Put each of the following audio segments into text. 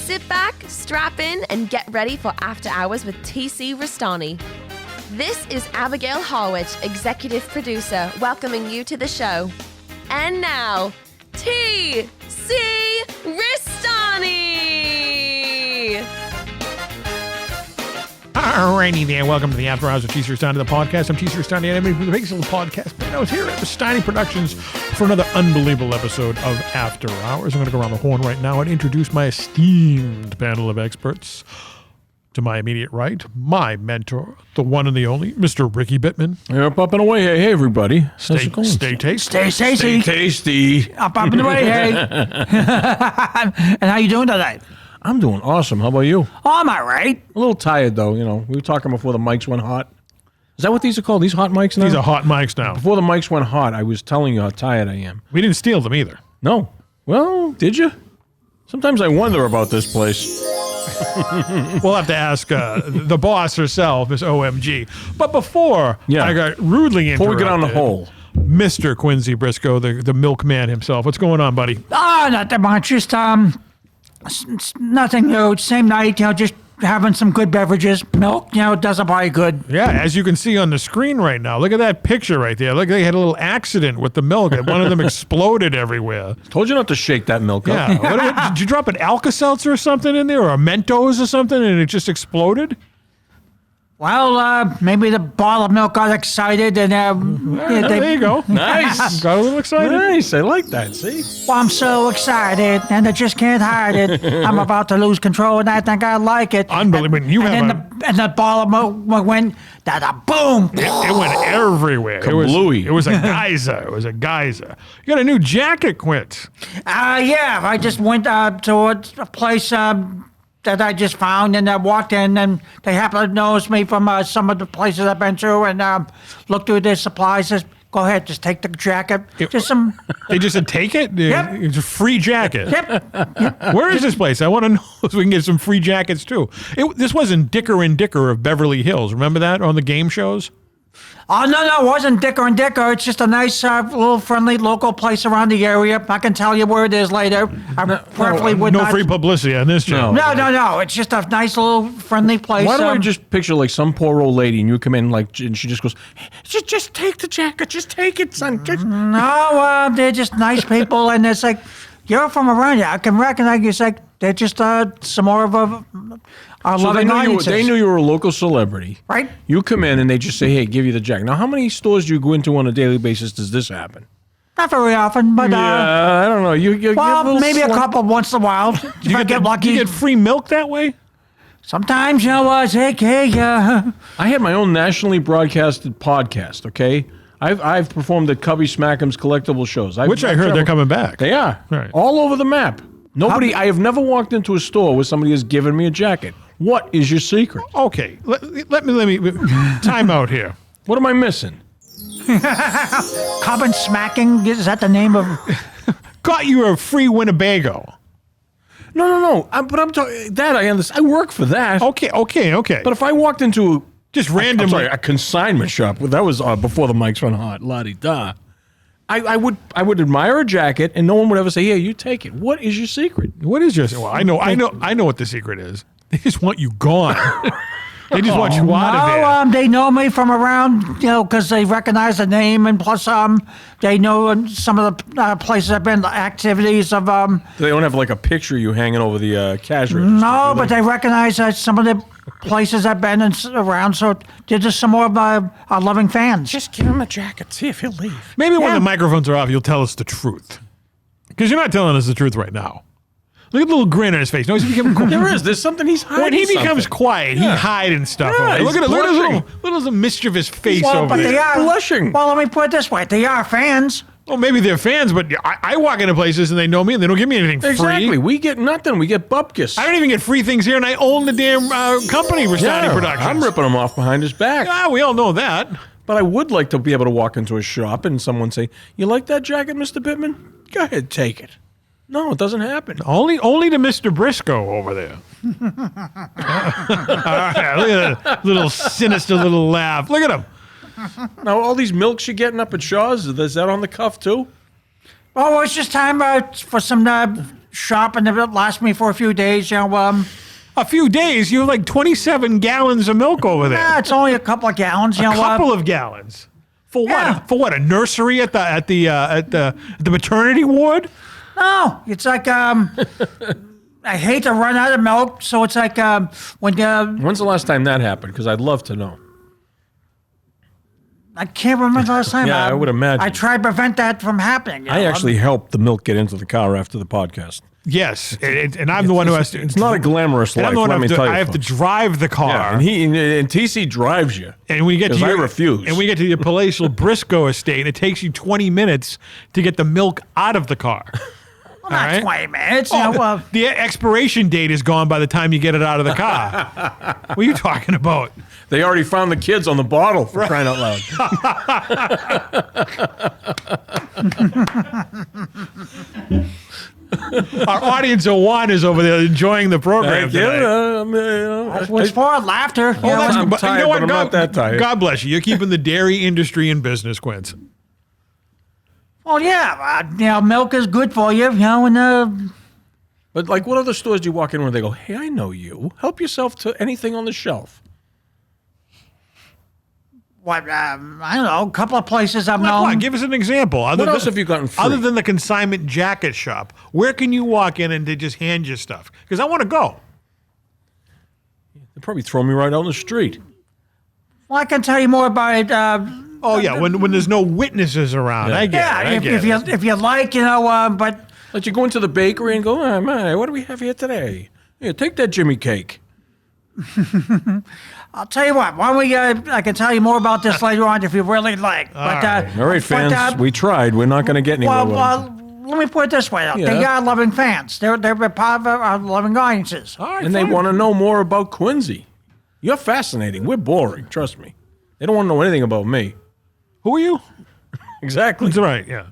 Sit back, strap in, and get ready for After Hours with TC Restani. This is Abigail Harwich, executive producer, welcoming you to the show. And now, TC Restani! Alrighty there, welcome to the After Hours of TC Restani, the podcast. I'm TC Restani, and I'm the biggest little podcast. I was here at Restani Productions for another unbelievable episode of After Hours. I'm going to go around the horn right now and introduce my esteemed panel of experts. To my immediate right, my mentor, the one and the only, Mr. Ricky Bittman. Up and away. Hey, everybody. Stay tasty. Stay Stay tasty. Up and away, hey. And how you doing tonight? I'm doing awesome. How about you? Oh, I'm all right. A little tired, though. You know, we were talking before the mics went hot. Is that what these are called? These hot mics now? These are hot mics now. Before the mics went hot, I was telling you how tired I am. We didn't steal them either. No. Well, did you? Sometimes I wonder about this place. We'll have to ask the boss herself, Miss OMG. But before I got rudely interrupted. Before we get on the hole. Mr. Quincy Briscoe, the milkman himself. What's going on, buddy? Oh, not that much. Just, nothing new. Same night, just having some good beverages. Milk, does a body good. Yeah, as you can see on the screen right now, look at that picture right there. Look, they had a little accident with the milk. One of them exploded everywhere. Told you not to shake that milk up. Yeah. What, did you drop an Alka-Seltzer or something in there, or a Mentos or something, and it just exploded? Well, maybe the bottle of milk got excited and there you go. Nice. Got a little excited. Nice. I like that. See? Well, I'm so excited and I just can't hide it. I'm about to lose control and I think I like it. Unbelievable. And the bottle of milk went, boom. It went everywhere. It was a geyser. It was a geyser. You got a new jacket, Quint. Yeah. I just went to a place that I just found, and I walked in, and they happened to notice me from some of the places I've been to, and looked through their supplies. Says, "Go ahead, just take the jacket." Just some. They just said, "Take it." Yep. It's a free jacket. Yep. Where is this place? I want to know so we can get some free jackets too. This wasn't Dicker and Dicker of Beverly Hills. Remember that on the game shows? Oh, no, it wasn't Dicker and Dicker. It's just a nice, little friendly local place around the area. I can tell you where it is later. I preferably would no not. free publicity on this channel. No. It's just a nice little friendly place. Why do I just picture like some poor old lady and you come in and she just goes, just take the jacket, just take it, son. No, they're just nice people, and it's like, you're from around here. I can recognize you. It's like, they're just some more of our loving audiences. They knew you were a local celebrity. Right. You come in and they just say, hey, give you the jacket. Now, how many stores do you go into on a daily basis does this happen? Not very often, but... I don't know. Well, maybe a couple once in a while. If I get lucky. Do you get free milk that way? Sometimes, I had my own nationally broadcasted podcast, okay? I've performed at Cubby Smackham's collectible shows. Which I heard they're coming back. They are. Right. All over the map. I have never walked into a store where somebody has given me a jacket. What is your secret? Okay, let me time out here. What am I missing? Common Smacking, is that the name of... Got you a free Winnebago. No. But I'm talking... That I understand. I work for that. Okay. But if I walked into... Just randomly... a consignment shop. That was before the mics went hot. La-di-da. I would admire a jacket, and no one would ever say, "Yeah, you take it." What is your secret? What is your? Well, I know what the secret is. They just want you gone. They just want you out of there. They know me from around, because they recognize the name, and plus, they know some of the places I've been, the activities of. They don't have like a picture of you hanging over the cash register. No, but they recognize some of the places I've been around, so they're just some more of our loving fans. Just give him a jacket, see if he'll leave. Maybe when the microphones are off, you'll tell us the truth. Because you're not telling us the truth right now. Look at the little grin on his face. No, he's becoming quiet. There's something he's hiding. When he becomes quiet, he's hiding stuff. Yeah, look at his little mischievous face over but there. they are blushing. Well, let me put it this way: they are fans. Well, maybe they're fans, but I walk into places and they know me and they don't give me anything free. Exactly. We get nothing. We get bupkis. I don't even get free things here, and I own the damn company, Restani Productions. I'm ripping him off behind his back. Yeah, we all know that. But I would like to be able to walk into a shop and someone say, "You like that jacket, Mr. Bittman? Go ahead, take it." No, it doesn't happen. Only to Mr. Briscoe over there. All right, look at that little sinister little laugh. Look at him. Now, all these milks you're getting up at Shaw's, is that on the cuff too? Oh, it's just time for some shop, and it lasts me for a few days. A few days, you have like 27 gallons of milk over there. Yeah, it's only a couple of gallons. A couple of gallons. For what? Yeah. For what? A nursery at the maternity ward? No, it's like I hate to run out of milk, so it's like When's the last time that happened? Because I'd love to know. I can't remember the last time. Yeah, I would imagine. I tried to prevent that from happening. I actually helped the milk get into the car after the podcast. Yes, and I'm the one who has to. It's not a glamorous life. I'm the one let me who tell you. I have to drive the car. Yeah, and TC drives you. And we get to 'Cause I your, refuse. And we get to the palatial Briscoe estate, and it takes you 20 minutes to get the milk out of the car. Well, not All right. 20 minutes. The expiration date is gone by the time you get it out of the car. What are you talking about? They already found the kids on the bottle for crying out loud. Our audience of one is over there enjoying the program tonight. That's what's for laughter. I'm tired, but I'm not that tired. God bless you. You're keeping the dairy industry in business, Quince. Well, yeah, milk is good for you, and But like, what other stores do you walk in where they go, hey, I know you. Help yourself to anything on the shelf. I don't know, a couple of places I've Come known. on, give us an example. What else have you gotten free? Other than the consignment jacket shop, where can you walk in and they just hand you stuff? Because I want to go. They'll probably throw me right out in the street. Well, I can tell you more about it. Oh yeah, when there's no witnesses around, Yeah. I get it. if you like, but Like you go into the bakery and go, oh, man, what do we have here today? Yeah, take that Jimmy cake. I'll tell you what. Why don't we? I can tell you more about this later on if you really like. All right, fans, we tried. We're not going to get anywhere. Let me put it this way. Yeah. They are loving fans. They're a part of our loving audiences. All right, and they want to know more about Quincy. You're fascinating. We're boring. Trust me. They don't want to know anything about me. Who are you? Exactly. That's right. Yeah.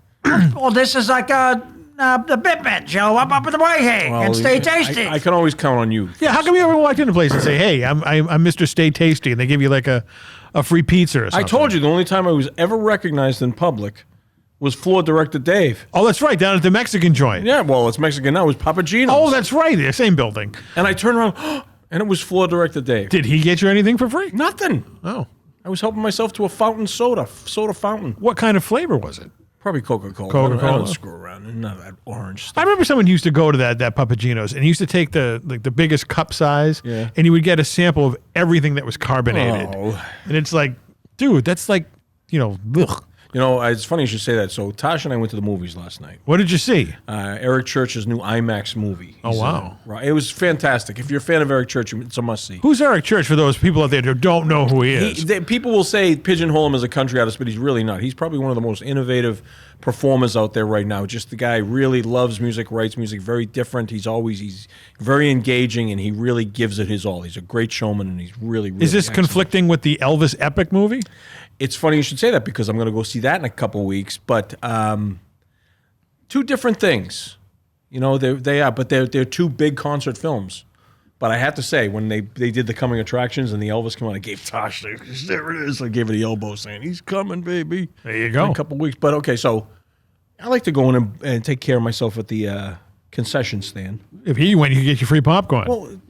Well, this is like the Bitman show up at the Whitehang and Stay Tasty. I can always count on you. Yeah. How come you ever walked into a place and say, "Hey, I'm Mr. Stay Tasty," and they give you like a free pizza or something? I told you the only time I was ever recognized in public was floor director Dave. Oh, that's right, down at the Mexican joint. Yeah, well, it's Mexican now. It was Papa Gino's. Oh, that's right, the same building. And I turned around, and it was floor director Dave. Did he get you anything for free? Nothing. Oh. I was helping myself to a fountain soda fountain. What kind of flavor was it? Probably Coca-Cola. Coca-Cola. I don't screw around. None of that orange I stuff. remember someone used to go to that Papagino's and he used to take the biggest cup size and he would get a sample of everything that was carbonated. Oh. And it's like, dude, that's like, ugh. You know, it's funny you should say that. So Tasha and I went to the movies last night. What did you see? Eric Church's new IMAX movie. Oh, wow. Right. It was fantastic. If you're a fan of Eric Church, it's a must-see. Who's Eric Church for those people out there who don't know who he is? People will say pigeonhole him as a country artist, but he's really not. He's probably one of the most innovative performers out there right now. Just the guy really loves music, writes music, very different. He's very engaging, and he really gives it his all. He's a great showman, and he's really, really Is this excellent. conflicting with the Elvis Epic movie? It's funny you should say that because I'm going to go see that in a couple of weeks. But two different things, they're two big concert films. But I have to say, when they did the coming attractions and the Elvis came on, I gave Tosh, there it is. I gave her the elbow saying, he's coming, baby. There you go. In a couple of weeks. But okay, so I like to go in and take care of myself at the concession stand. If he went, you could get your free popcorn. Well,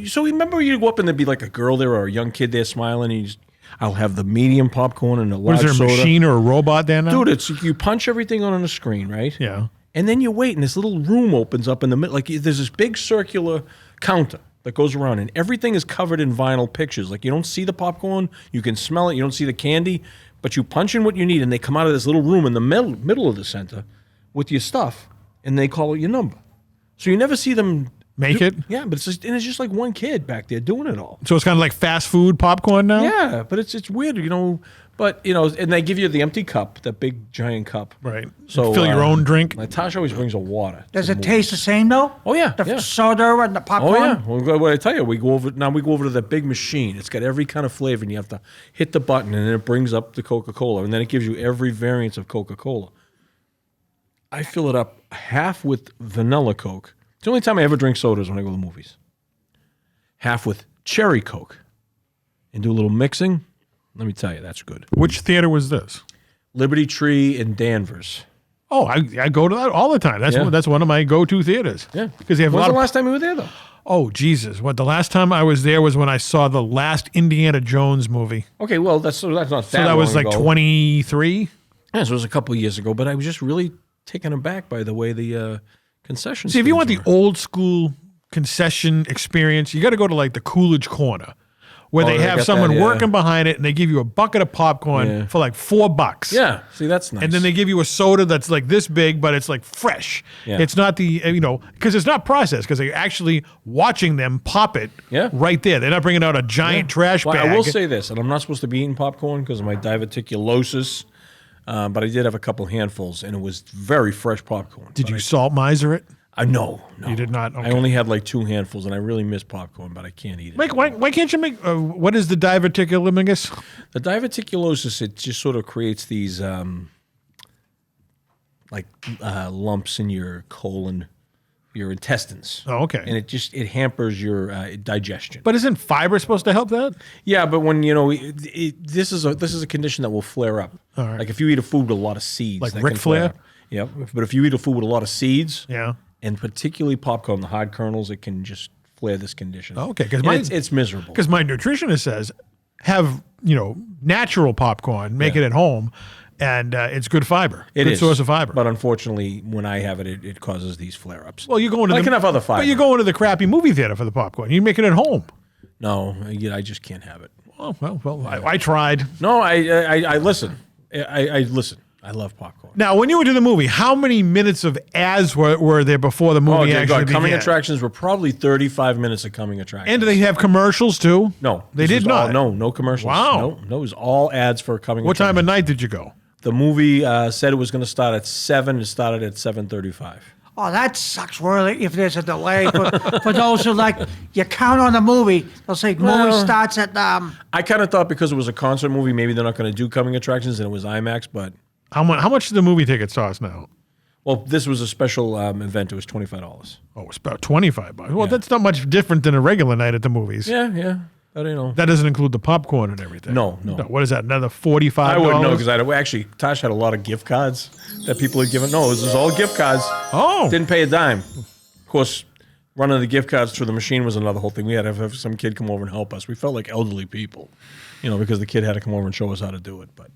so remember you go up and there'd be like a girl there or a young kid there smiling and I'll have the medium popcorn and the large soda. Was there a machine or a robot there now? Dude, you punch everything on a screen, right? Yeah. And then you wait, and this little room opens up in the middle. Like there's this big circular counter that goes around, and everything is covered in vinyl pictures. Like you don't see the popcorn, you can smell it, you don't see the candy, but you punch in what you need, and they come out of this little room in the middle of the center with your stuff, and they call it your number. So you never see them Make it? Yeah, but it's just like one kid back there doing it all. So it's kind of like fast food popcorn now? Yeah, but it's weird, But, and they give you the empty cup, that big giant cup. Right. So fill your own drink. Natasha always brings a water. Does it taste the same though? Oh, yeah. The yeah. soda and the popcorn? Oh, yeah. Well, what I tell you, we go over to the big machine. It's got every kind of flavor, and you have to hit the button, and then it brings up the Coca-Cola, and then it gives you every variance of Coca-Cola. I fill it up half with vanilla Coke. It's the only time I ever drink sodas when I go to the movies. Half with cherry Coke. And do a little mixing. Let me tell you, that's good. Which theater was this? Liberty Tree in Danvers. Oh, I go to that all the time. That's one of my go-to theaters. Yeah. Because they have When a was lot the of, last time you were there, though? Oh, Jesus. The last time I was there was when I saw the last Indiana Jones movie. Okay, well, that's not that So that was long like ago. 23. Yeah, so it was a couple of years ago, but I was just really taken aback by the way the concession See, if you want the stands were. old school concession experience, you got to go to like the Coolidge Corner, where they they have got someone that, yeah. working behind it, and they give you a bucket of popcorn for like $4. Yeah, see, that's nice. And then they give you a soda that's like this big, but it's like fresh. Yeah. It's not the, because it's not processed, because they're actually watching them pop it right there. They're not bringing out a giant trash Well, bag. I will say this, and I'm not supposed to be eating popcorn because of my diverticulosis, but I did have a couple handfuls, and it was very fresh popcorn. Did you salt miser it? No. You did not? Okay. I only had like 2 handfuls, and I really miss popcorn, but I can't eat it. Why can't you make, what is the diverticulosis? The diverticulosis, it just sort of creates these lumps in your colon, your intestines. Oh, okay. And it hampers your digestion. But isn't fiber supposed to help that? Yeah, but when this is a condition that will flare up. All right. Like if you eat a food with a lot of seeds, Like that Ric can flare Flair? up. Yep. But if you eat a food with a lot of seeds, Yeah. and particularly popcorn, the hard kernels, it can just flare this condition. Oh, okay, 'cause And it's miserable. Because my nutritionist says, have, natural popcorn, make it at home, and it's good fiber. It good is source of fiber. But unfortunately, when I have it, it causes these flare-ups. well, you're going to I can have other fiber. But you're going to the crappy movie theater for the popcorn. You make it at home. No, I just can't have it. Oh, well, I tried. No, I listen. I listen. I love popcorn. Now, when you went to the movie, how many minutes of ads were there before the movie Oh, dear actually God. Coming began? attractions were probably 35 minutes of coming attractions. And do they have commercials too? No. They this did was all- not. no commercials. Wow. No, it was all ads for coming What time attractions. of night did you go? The movie said it was going to start at 7. It started at 7:35. Oh, that sucks really if there's a delay. For those who you count on the movie, they'll say movie starts at I kind of thought because it was a concert movie, maybe they're not going to do coming attractions, and it was IMAX, but... How much do the movie tickets cost now? Well, this was a special event. It was $25. Oh, it's about $25. Well, that's not much different than a regular night at the movies. Yeah. But, That doesn't include the popcorn and everything. No. What is that? Another $45? I wouldn't know because actually, Tosh had a lot of gift cards that people had given. No, this was all gift cards. Oh. Didn't pay a dime. Of course, running the gift cards through the machine was another whole thing. We had to have some kid come over and help us. We felt like elderly people, because the kid had to come over and show us how to do it. But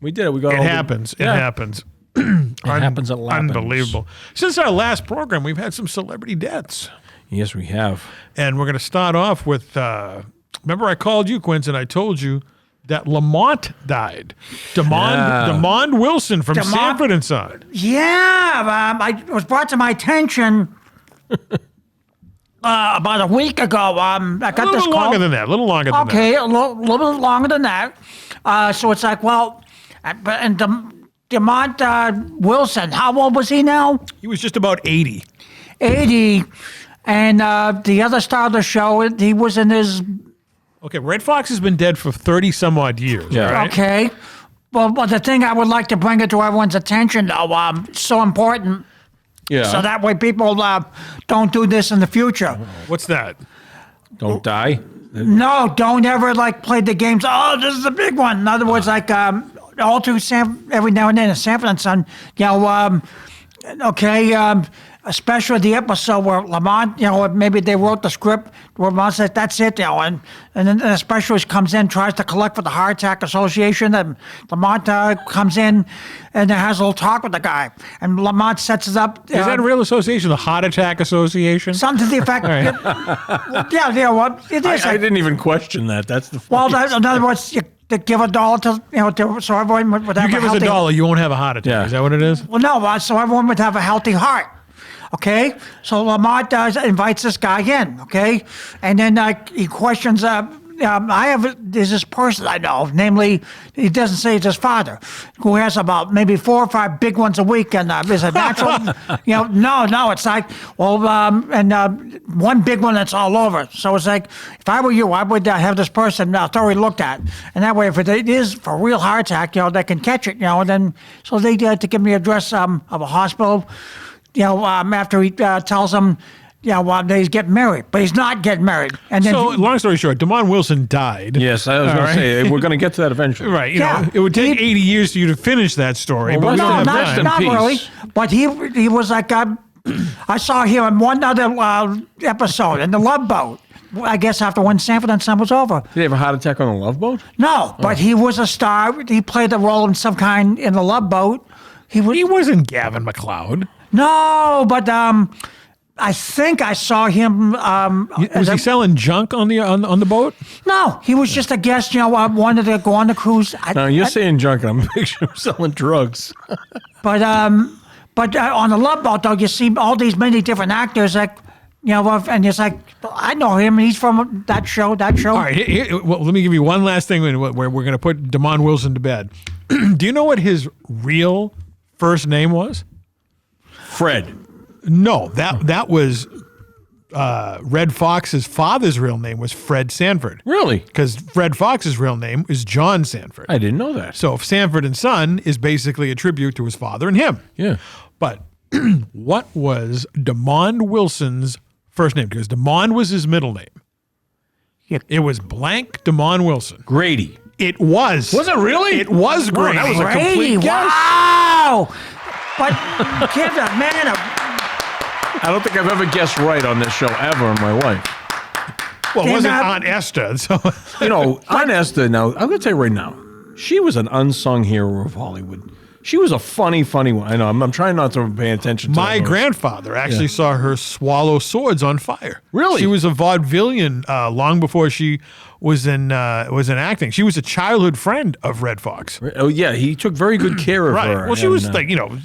we did it. We got It all the- happens. Yeah. It happens. It happens at Laments. Unbelievable. Since our last program, we've had some celebrity deaths. Yes, we have. And we're going to start off with, remember I called you, Quincy, and I told you that Lamont died. Demond Wilson from Sanford and Son. Yeah, it was brought to my attention about a week ago. I got A this little call. longer than that. A little longer than that. Okay, a little bit longer than that. So it's like, well, and DeMont Wilson, how old was he now? He was just about 80. 80. And the other star of the show, he was in his... Okay, Red Fox has been dead for 30 some odd years. Yeah. Right? Okay. Well, but the thing I would like to bring it to everyone's attention, though, so important, Yeah. so that way people don't do this in the future. What's that? Don't die. No, don't ever play the games. Oh, this is a big one. In other words, all through every now and then in Sanford and Son, especially the episode where Lamont, maybe they wrote the script where Lamont says, that's it, and then the specialist comes in, tries to collect for the Heart Attack Association, and Lamont comes in and has a little talk with the guy, and Lamont sets it up. Is that a real association, the Heart Attack Association? Something to the effect, it is. I didn't even question that. That's the Well, funniest. in other words, you give $1 to so everyone would have You give us healthy, $1, you won't have a heart attack. Yeah. Is that what it is? Well, no, so everyone would have a healthy heart. Okay, so Lamont invites this guy in. Okay, and then he questions. There's this person I know, namely, he doesn't say it's his father, who has about maybe 4 or 5 big ones a week, and is a natural. No, it's like one big one that's all over. So it's like, if I were you, I would have this person thoroughly looked at, and that way, if it is for a real heart attack, they can catch it, and then so they to give me the address of a hospital. After he tells them, yeah, well, he's getting married, but he's not getting married. And then So, long story short, Damon Wilson died. Yes, I was going All to say, we're going to get to that eventually. Right. You Yeah. know, it would take 80 years for you to finish that story, Well, but we no, don't have not- time. not- not peace. really. But he was like, I saw him in one other episode in the Love Boat. I guess after when Sanford and Son was over. Did he have a heart attack on the Love Boat? No, but he was a star. He played a role in some kind in the Love Boat. He wasn't Gavin McLeod. No, but I think I saw him. Was he selling junk on the boat? No, he was just a guest. You know, wanted to go on the cruise. No, you're saying junk, and I'm picturing him selling drugs. But on the Love Boat, though, you see all these many different actors, like, you know, and it's like, I know him. He's from that show. All right, well, let me give you one last thing where we're going to put Damon Wilson to bed. Do you know what his real first name was? Fred. No, that was Red Fox's father's real name was Fred Sanford. Really? Because Red Fox's real name is John Sanford. I didn't know that. So Sanford and Son is basically a tribute to his father and him. Yeah. But what was Damon Wilson's first name? Because Damon was his middle name. Yeah. It was blank Damon Wilson. Grady. It was. Was it really? It was Wow, Grady. that was a Brady, complete guess. wow! But kid, man, I don't think I've ever guessed right on this show ever in my life. Well, it wasn't And, Aunt Esther. So You know, Aunt Esther, now, I'm going to tell you right now, she was an unsung hero of Hollywood. She was a funny one. I know, I'm trying not to pay attention to my those. grandfather actually saw her swallow swords on fire. Really? She was a vaudevillian long before she was in acting. She was a childhood friend of Red Fox. Oh, yeah, he took very good care of Right. her. Well, she was and, like, you know,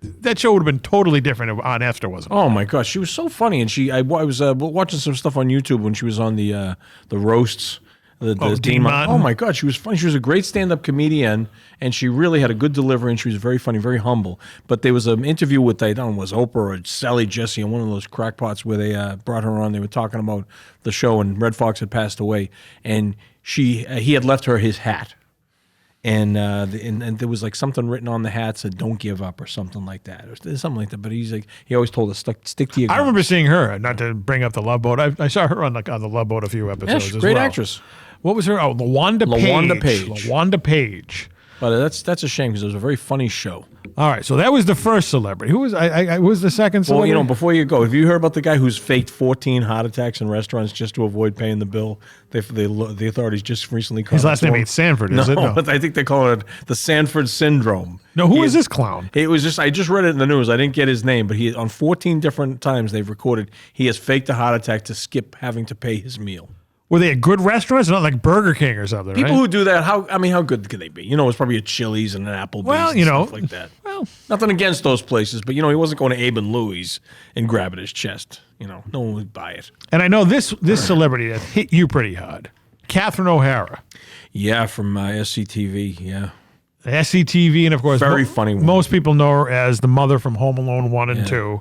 that show would have been totally different if Aunt Esther wasn't. oh my gosh, she was so funny, and I was watching some stuff on YouTube when she was on the roasts. The Dean Martin. Oh my God, she was funny. She was a great stand-up comedian, and she really had a good delivery, and she was very funny, very humble. But there was an interview with, I don't know, was Oprah or Sally Jesse on one of those crackpots where they brought her on. They were talking about the show, and Red Fox had passed away, and he had left her his hat. And there was like something written on the hat said "Don't give up" or something like that, or something like that. But he's like, he always told us stick to your guns. I remember seeing her. Not to bring up the Love Boat, I saw her on the Love Boat a few episodes. she's a as great well. actress. What was her? Oh, LaWanda Page. LaWanda Page. But that's a shame because it was a very funny show. All right, so that was the first celebrity. Who was who was the second Well, celebrity? you know, before you go, have you heard about the guy who's faked 14 heart attacks in restaurants just to avoid paying the bill? The authorities just recently caught His last name him. ain't Sanford, is No, it? No. but I think they call it the Sanford syndrome. No, who He is had- this clown? It was just I just read it in the news. I didn't get his name, but he on 14 different times they've recorded he has faked a heart attack to skip having to pay his meal. Were they at good restaurants? Not like Burger King or something, People right? who do that, how good could they be? You know, it's probably a Chili's and an Applebee's Well, and you know, stuff like that. well- nothing against those places, but you know, he wasn't going to Abe and Louie's and grabbing his chest. You know, no one would buy it. And I know this celebrity that hit you pretty hard. Catherine O'Hara. Yeah, from SCTV. Yeah, SCTV, and of course, Very funny woman. Most people know her as the mother from Home Alone 1 and 2.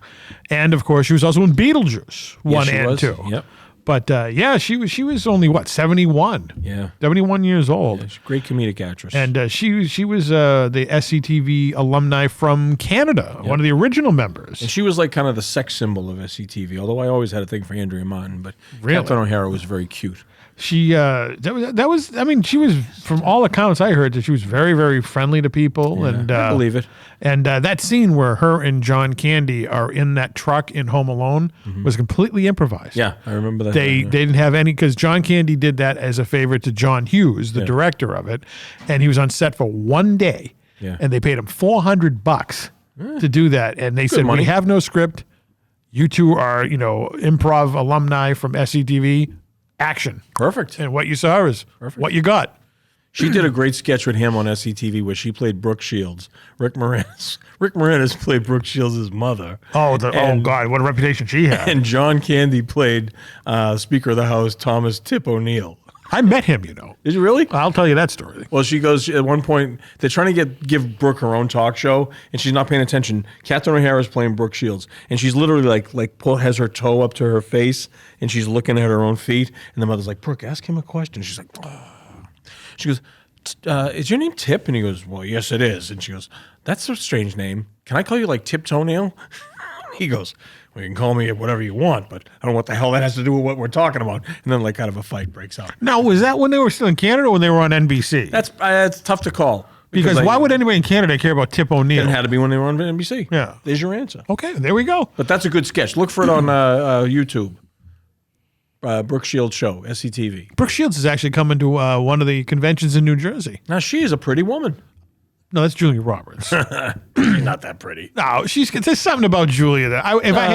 And of course, she was also in Beetlejuice 1 she and was. 2. Yep. But yeah, she was only, what, 71? Yeah. 71 years old. She's a great comedic actress. And she was the SCTV alumni from Canada, one of the original members. And she was like kind of the sex symbol of SCTV, although I always had a thing for Andrea Martin, but Really? Catherine O'Hara was very cute. She that was I mean, she was, from all accounts I heard, that she was very, very friendly to people. And I believe it. And that scene where her and John Candy are in that truck in Home Alone was completely improvised. Yeah, I remember that. They didn't have any, because John Candy did that as a favor to John Hughes, the director of it, and he was on set for one day, Yeah. and they paid him $400 to do that, and they said, money. "We have no script. You two are, improv alumni from SCTV. Action." Perfect. And what you saw is what you got. She did a great sketch with him on SCTV where she played Brooke Shields. Rick Moranis played Brooke Shields' mother. Oh, And- God, what a reputation she had. And John Candy played Speaker of the House Thomas Tip O'Neill. I met him, Did you really? I'll tell you that story. Well, she goes at one point. They're trying to give Brooke her own talk show, and she's not paying attention. Catherine O'Hara is playing Brooke Shields, and she's literally has her toe up to her face, and she's looking at her own feet. And the mother's like, "Brooke, ask him a question." She's like, "Oh." She goes, "Is your name Tip?" And he goes, "Well, yes, it is." And she goes, "That's a strange name. Can I call you like Tip Toenail?" He goes, well, you can call me whatever you want, but I don't know what the hell that has to do with what we're talking about. And then like kind of a fight breaks out. Now, was that when they were still in Canada or when they were on NBC? That's tough to call. Because why would anybody in Canada care about Tip O'Neill? It had to be when they were on NBC. Yeah. There's your answer. Okay, there we go. But that's a good sketch. Look for it on YouTube. Brooke Shields show, SCTV. Brooke Shields is actually coming to one of the conventions in New Jersey. Now, she is a pretty woman. No, that's Julia Roberts. She's not that pretty. No, there's something about Julia that if I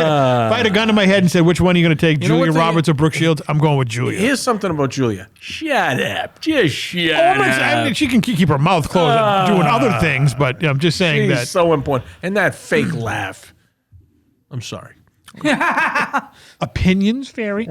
had a gun to my head and said, which one are you going to take, Julia Roberts or Brooke Shields? I'm going with Julia. Here's something about Julia. Shut up. Just shut up. I mean, she can keep her mouth closed doing other things, but I'm just saying She's that. so important. And that fake laugh. I'm sorry. Opinions vary.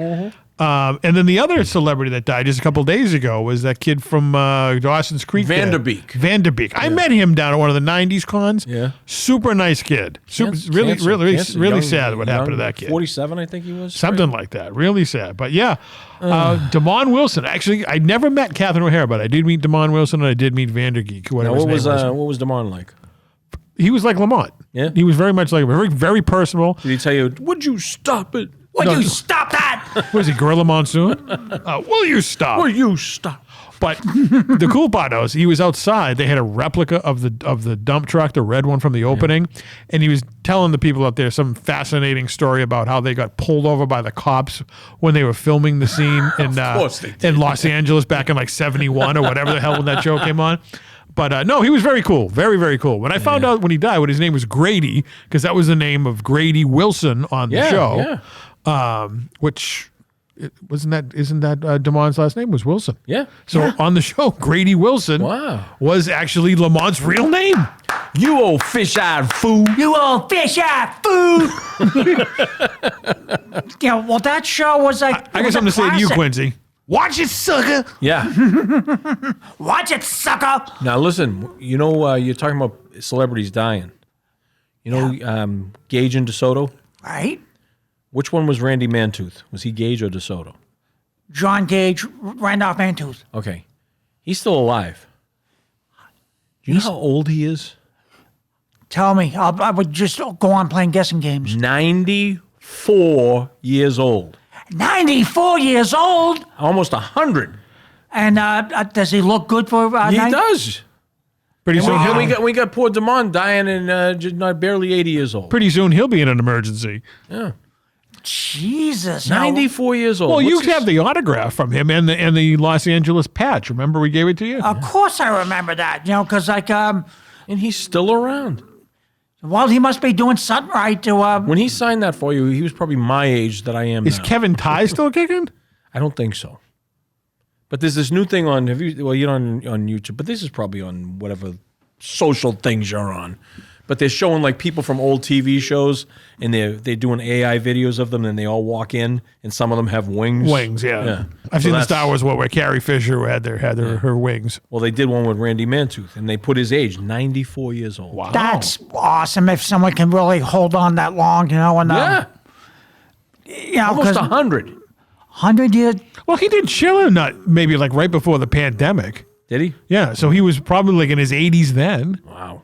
And then the other celebrity that died just a couple days ago was that kid from Dawson's Creek. Vanderbeek. I met him down at one of the 90s cons. Yeah. Super nice kid. Really sad what happened to that kid. 47, I think he was. Something like that. Really sad. But yeah, Damon Wilson. Actually, I never met Catherine O'Hara, but I did meet Damon Wilson and I did meet Vandergeek, whatever his name was. What was Damon like? He was like Lamont. Yeah. He was very much like very, very personal. Did he tell you, would you stop it? Would you stop that? Was he Gorilla Monsoon? Will you stop? Will you stop? But the cool part was he was outside. They had a replica of the dump truck, the red one from the opening, and he was telling the people out there some fascinating story about how they got pulled over by the cops when they were filming the scene in Los Angeles back in like 71 or whatever the hell when that show came on. But no, he was very cool. Very, very cool. When I found out when he died, what his name was Grady, because that was the name of Grady Wilson on the show. Yeah. Which isn't that Damon's last name was Wilson? Yeah. So on the show, Grady Wilson was actually Lamont's real name. You old fish-eyed fool. You old fish-eyed fool. Well, that show was like. I guess I'm going to say to you, Quincy. Watch it, sucker. Yeah. Watch it, sucker. Now listen, you know you're talking about celebrities dying. You know Gage and DeSoto? Right. Which one was Randy Mantooth? Was he Gage or DeSoto? John Gage, Randolph Mantooth. Okay. He's still alive. Do you know how old he is? Tell me. I would just go on playing guessing games. 94 years old. 94 years old? Almost 100. And does he look good for He does. Pretty soon, We got poor Damon dying and just not barely 80 years old. pretty soon he'll be in an emergency. Yeah. Jesus. 94 years old. Well, What's you his- have the autograph from him and the Los Angeles patch. Remember we gave it to you? Of course I remember that, because And he's still around. well, he must be doing something right to, When he signed that for you, he was probably my age that I am Is now. Kevin Ty still kicking? I don't think so. But there's this new thing on, you're on YouTube, but this is probably on whatever social things you're on. But they're showing like people from old TV shows, and they're doing AI videos of them, and they all walk in, and some of them have wings. Wings, yeah. I've So seen the that's- Star Wars one where Carrie Fisher had her wings. Well, they did one with Randy Mantooth, and they put his age, 94 years old. Wow. that's awesome if someone can really hold on that long, and Yeah, almost because 100. 100 years. Well, he did Chillin' maybe like right before the pandemic. Did he? Yeah, so he was probably like in his 80s then. Wow.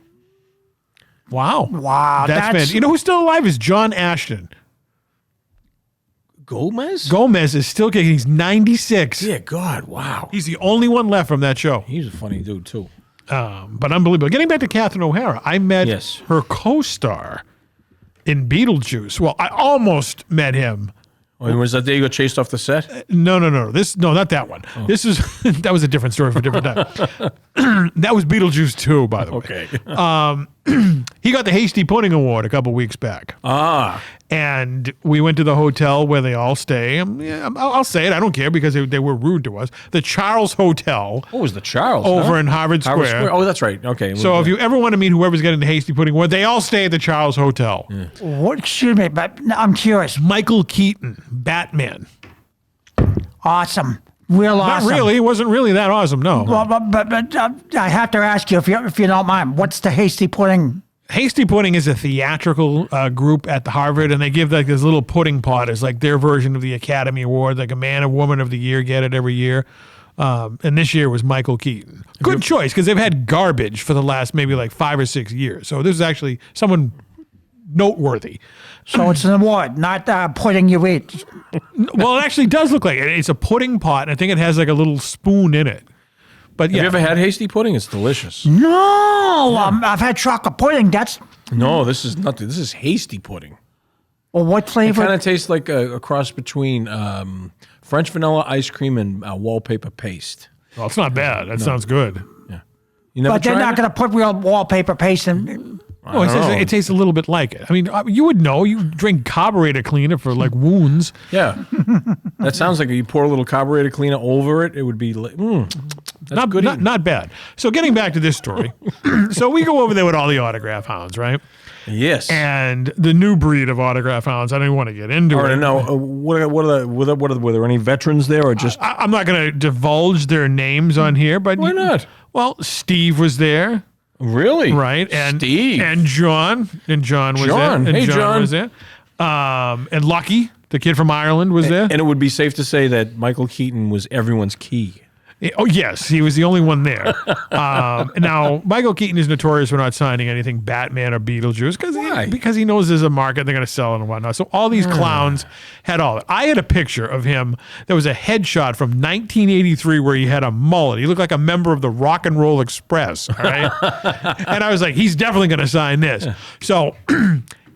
Wow. Wow, That's that's- man. You know who's still alive is John Ashton. Gomez? Gomez is still kicking. He's 96. Dear God, wow. He's the only one left from that show. He's a funny dude, too. But unbelievable. Getting back to Catherine O'Hara, I met Yes. her co-star in Beetlejuice. Well, I almost met him. Oh, was that day you got chased off the set? No. No, not that one. Oh. This is that was a different story for a different time. That was Beetlejuice 2, by the way. Okay. He got the Hasty Pudding Award a couple weeks back. And we went to the hotel where they all stay. I'll say it. I don't care because they were rude to us. The Charles Hotel What was the Charles? over huh? in Harvard Square. Oh, that's right. Okay. So if you ever want to meet whoever's getting the Hasty Pudding Award, they all stay at the Charles Hotel. What? Excuse me, but I'm curious. Michael Keaton, Batman. Awesome. Real awesome. Not really. It wasn't really that awesome, no. Well, but I have to ask you, if you don't mind, what's the Hasty Pudding? Hasty Pudding is a theatrical group at the Harvard, and they give like this little pudding pot as like their version of the Academy Award, like a Man or Woman of the Year get it every year. And this year was Michael Keaton. Good choice because they've had garbage for the last maybe like 5 or 6 years. So this is actually someone noteworthy. So it's an award, not pudding you eat. Well, it actually does look like it. It's a pudding pot, and I think it has like a little spoon in it. But Have you ever had hasty pudding? It's delicious. No, I've had chocolate pudding. No, this is nothing. This is hasty pudding. Well, what It flavor? kind of tastes like a cross between French vanilla ice cream and wallpaper paste. Well, it's not bad. That sounds good. You never But they're tried not it? going to put real wallpaper paste in. No, it tastes a little bit like it. I mean, you would know. You drink carburetor cleaner for like wounds. Yeah. That sounds like you pour a little carburetor cleaner over it. It would be like, that's good eating. Not bad. So getting back to this story. So we go over there with all the autograph hounds, right? Yes. And the new breed of autograph hounds. I don't even want to get into All right, it. now, were there any veterans there or just... I'm not going to divulge their names on here, but Why not? Well, Steve was there, Really? right? And Steve. and John was John. there. And Hey, John. was there. And Lucky, the kid from Ireland, was there. And it would be safe to say that Michael Keaton was everyone's key. Oh, yes, he was the only one there. Now, Michael Keaton is notorious for not signing anything Batman or Beetlejuice Why? because he knows there's a market, they're going to sell it and whatnot. So all these clowns had all that. I had a picture of him. There was a headshot from 1983 where he had a mullet. He looked like a member of the Rock and Roll Express, all right? And I was like, he's definitely going to sign this. So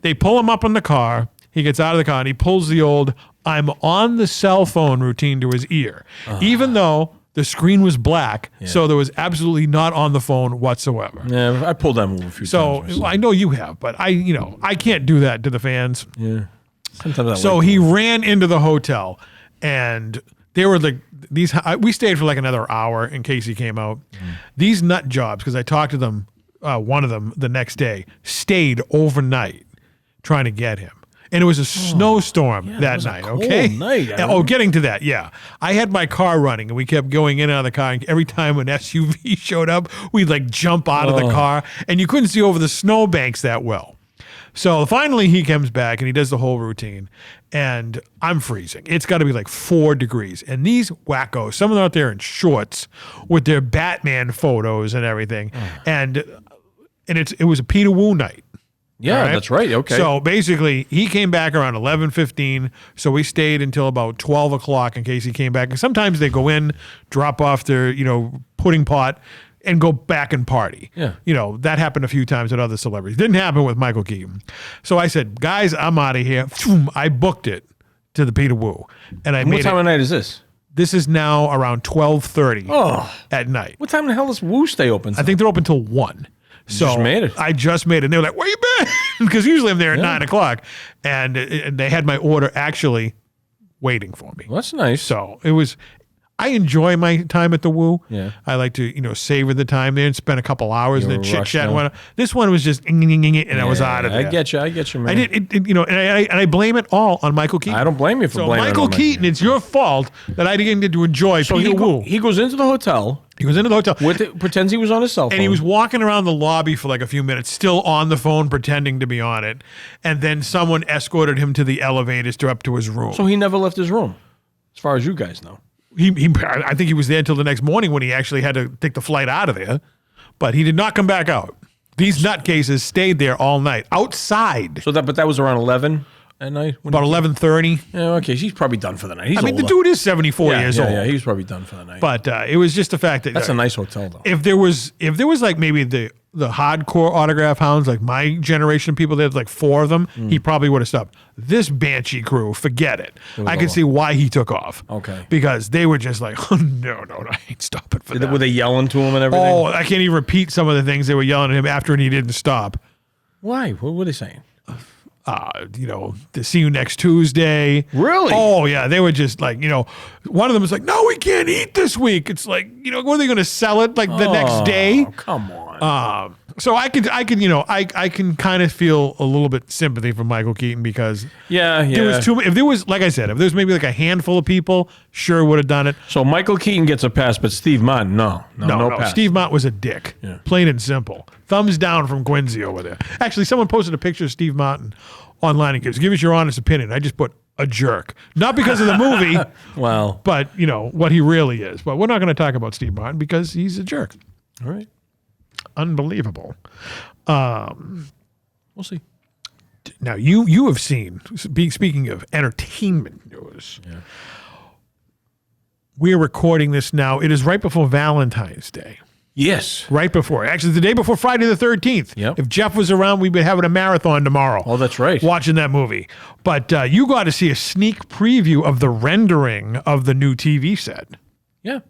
they pull him up in the car. He gets out of the car and he pulls the old I'm on the cell phone routine to his ear, even though the screen was black, so there was absolutely not on the phone whatsoever. Yeah, I pulled that move a few times. So I know you have, but I can't do that to the fans. Yeah. Sometimes I So like he ran into the hotel, and they were like these. We stayed for like another hour in case he came out. These nut jobs, because I talked to them, one of them the next day, stayed overnight trying to get him. And it was a snowstorm that was a night, cold okay? night, I Oh, getting to that, yeah. I had my car running, and we kept going in and out of the car. And every time an SUV showed up, we'd like jump out of the car, and you couldn't see over the snowbanks that well. So finally he comes back, and he does the whole routine, and I'm freezing. It's got to be like 4 degrees. And these wackos, some of them out there in shorts with their Batman photos and everything, and it was a Peter Wu night. Yeah, Right? that's right. Okay. So basically, he came back around 11:15. So we stayed until about 12 o'clock in case he came back. And sometimes they go in, drop off their, pudding pot, and go back and party. Yeah. That happened a few times with other celebrities. Didn't happen with Michael Keaton. So I said, guys, I'm out of here. I booked it to the Peter Wu, and I what made time it. of night is this? This is now around 12:30 at night. What time the hell does Woo stay open? I think they're open till 1. So just made it. I just made it. And they were like, where you been? Because usually I'm there at 9 o'clock. And they had my order actually waiting for me. Well, that's nice. So it was, I enjoy my time at the Woo. Yeah. I like to, savor the time there and spend a couple hours and then were chit rushed chat and now. whatnot. This one was just, and I was out of there. I get you, man. I did, and I blame it all on Michael Keaton. I don't blame you for So blaming it Michael on Keaton, it's your fault that I didn't get to enjoy Peter Wu. He goes into the hotel, He was into the hotel. pretends he was on his cell phone. And he was walking around the lobby for like a few minutes, still on the phone, pretending to be on it. And then someone escorted him to the elevators to up to his room. So he never left his room, as far as you guys know. I think he was there until the next morning when he actually had to take the flight out of there. But he did not come back out. These nutcases stayed there all night, outside. But that was around 11 at night? About 11:30. Yeah, okay, he's probably done for the night. He's I mean, the older. dude is 74 years old. Yeah, he's probably done for the night. But it was just the fact that That's a nice hotel, though. if there was like maybe the hardcore autograph hounds, like my generation of people, there's like 4 of them, he probably would have stopped. This Banshee crew, forget it. I can see why he took off. Okay. Because they were just like, oh, no, I ain't stopping for that. Were they yelling to him and everything? Oh, I can't even repeat some of the things they were yelling at him after and he didn't stop. Why? What were they saying? To see you next Tuesday. Really? Oh, yeah. They were just like, one of them was like, no, we can't eat this week. It's like, what are they going to sell it like the next day? Oh, come on. So I can kind of feel a little bit sympathy for Michael Keaton because Yeah. there was if there was, like I said, if there was maybe like a handful of people, sure would have done it. So Michael Keaton gets a pass, but Steve Martin, no pass. Steve Mott was a dick. Yeah. Plain and simple. Thumbs down from Quincy over there. Actually, someone posted a picture of Steve Martin online and gives, give us your honest opinion. I just put a jerk. Not because of the movie, Well, but, what he really is. But we're not going to talk about Steve Martin because he's a jerk. all right. Unbelievable. We'll see. Now, you have seen, speaking of entertainment news, we're recording this now. It is right before Valentine's Day. Yes. Right before. Actually, the day before Friday the 13th. Yep. If Jeff was around, we'd be having a marathon tomorrow. Oh, that's right. Watching that movie. But you got to see a sneak preview of the rendering of the new TV set. Yeah.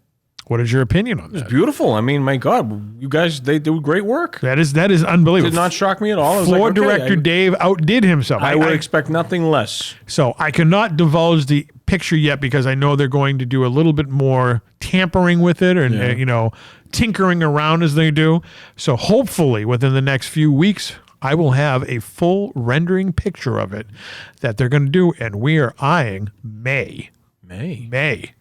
What is your opinion on that? Beautiful. I mean, my God, you guys, they do great work. That is unbelievable. Did not shock me at all. I was Floor like, okay, director Dave outdid himself. I would expect nothing less. So I cannot divulge the picture yet because I know they're going to do a little bit more tampering with it and, tinkering around as they do. So hopefully within the next few weeks, I will have a full rendering picture of it that they're going to do. And we are eyeing May. Mayday.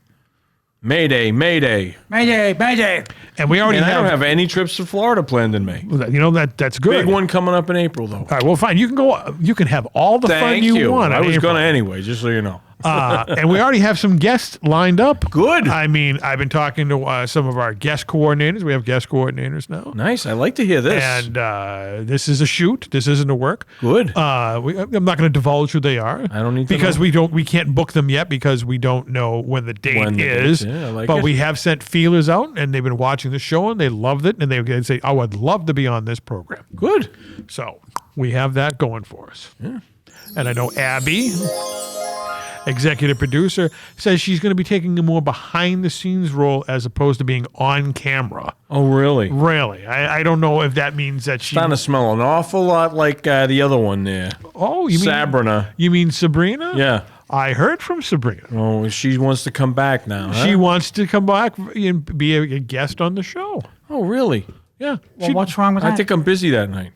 Mayday, Mayday. And we already I don't have any trips to Florida planned in May. That's good. Big one coming up in April, though. All right, well, fine. You can go. You can have all the fun you want. I was going to anyway, just so you know. And we already have some guests lined up. Good. I mean, I've been talking to some of our guest coordinators. We have guest coordinators now. Nice. I like to hear this. And this is a shoot. This isn't a work. Good. I'm not going to divulge who they are. I don't need to because know. we can't book them yet because we don't know when the date is. Yeah, I like but it. we have sent feelers out, and they've been watching the show, and they loved it, and they say, "Oh, I'd love to be on this program." Good. So we have that going for us. Yeah. And I know Abby, executive producer, says she's going to be taking a more behind-the-scenes role as opposed to being on camera. Oh, really? Really? I don't know if that means that she... Starting to smell an awful lot like the other one there. Oh, you mean... Sabrina. You mean Sabrina? Yeah. I heard from Sabrina. Oh, she wants to come back now, huh? She wants to come back and be a guest on the show. Oh, really? Yeah. Well, what's wrong with that? I think I'm busy that night.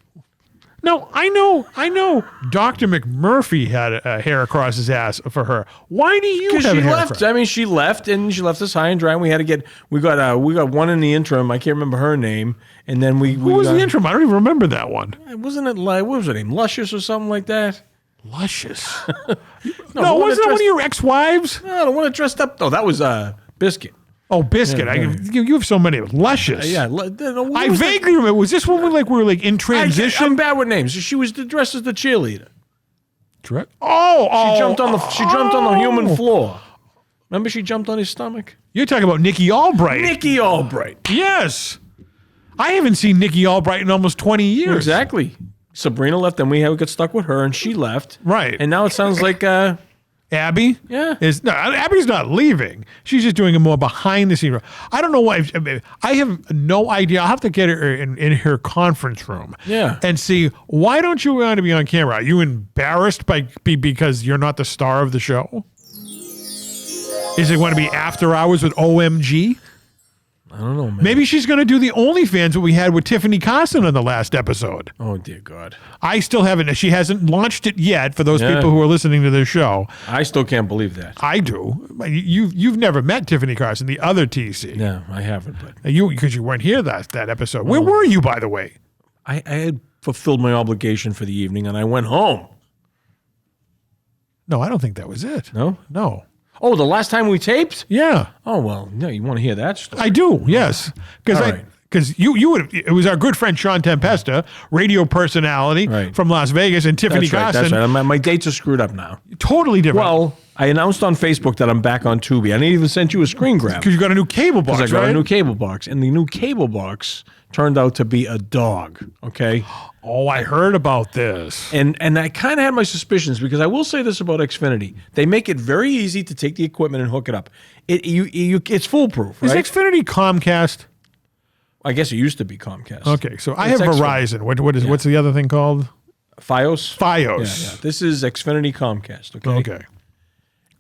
No, I know. Dr. McMurphy had a hair across his ass for her. Why do you have Because a she hair left. across? I mean, she left us high and dry. And we got one in the interim. I can't remember her name. And then we Who was the interim? I don't even remember that one. Wasn't it like, what was her name? Luscious or something like that? Luscious. No, wasn't that one of your ex-wives? No, the one that dressed up. Oh, that was Biscuit. Oh, Biscuit. You have so many. Luscious. I vaguely remember. Was this one we were in transition? I'm bad with names. She was dressed as the cheerleader. Oh, She jumped on the human floor. Remember, she jumped on his stomach. You're talking about Nikki Albright. Nikki Albright. Yes. I haven't seen Nikki Albright in almost 20 years. Exactly. Sabrina left, then we got stuck with her, and she left. Right. And now it sounds like Abby? Yeah. Abby's not leaving. She's just doing a more behind the scene role. I don't know why. I have no idea. I'll have to get her in her conference room. Yeah. And see, why don't you want to be on camera? Are you embarrassed because you're not the star of the show? Is it going to be after hours with OMG? I don't know, man. Maybe she's going to do the OnlyFans that we had with Tiffany Carson on the last episode. Oh, dear God. I still haven't. She hasn't launched it yet for those people who are listening to this show. I still can't believe that. I do. You've never met Tiffany Carson, the other TC. No, I haven't. But Because you weren't here that episode. Where were you, by the way? I had fulfilled my obligation for the evening, and I went home. No, I don't think that was it. No? No. Oh, the last time we taped? Yeah. Oh, well, no, you want to hear that story? I do, yes. All right. Because you would. It was our good friend Sean Tempesta, radio personality from Las Vegas, and Tiffany Carson. That's right. My dates are screwed up now. Totally different. Well, I announced on Facebook that I'm back on Tubi. I didn't even send you a screen grab. Because you got a new cable box, Because I got a new cable box. And the new cable box turned out to be a dog, okay? Oh, I heard about this. And I kind of had my suspicions because I will say this about Xfinity. They make it very easy to take the equipment and hook it up. It's foolproof, right? Is Xfinity Comcast? I guess it used to be Comcast. Okay, so I have Verizon. What's the other thing called? Fios? Fios. Yeah. This is Xfinity Comcast, okay? Okay.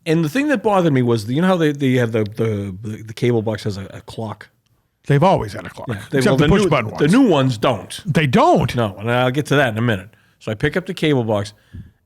And the thing that bothered me was, you know how they have the cable box has a clock? They've always had a clock. Yeah, Except the push button ones. The new ones don't. They don't? No, and I'll get to that in a minute. So I pick up the cable box,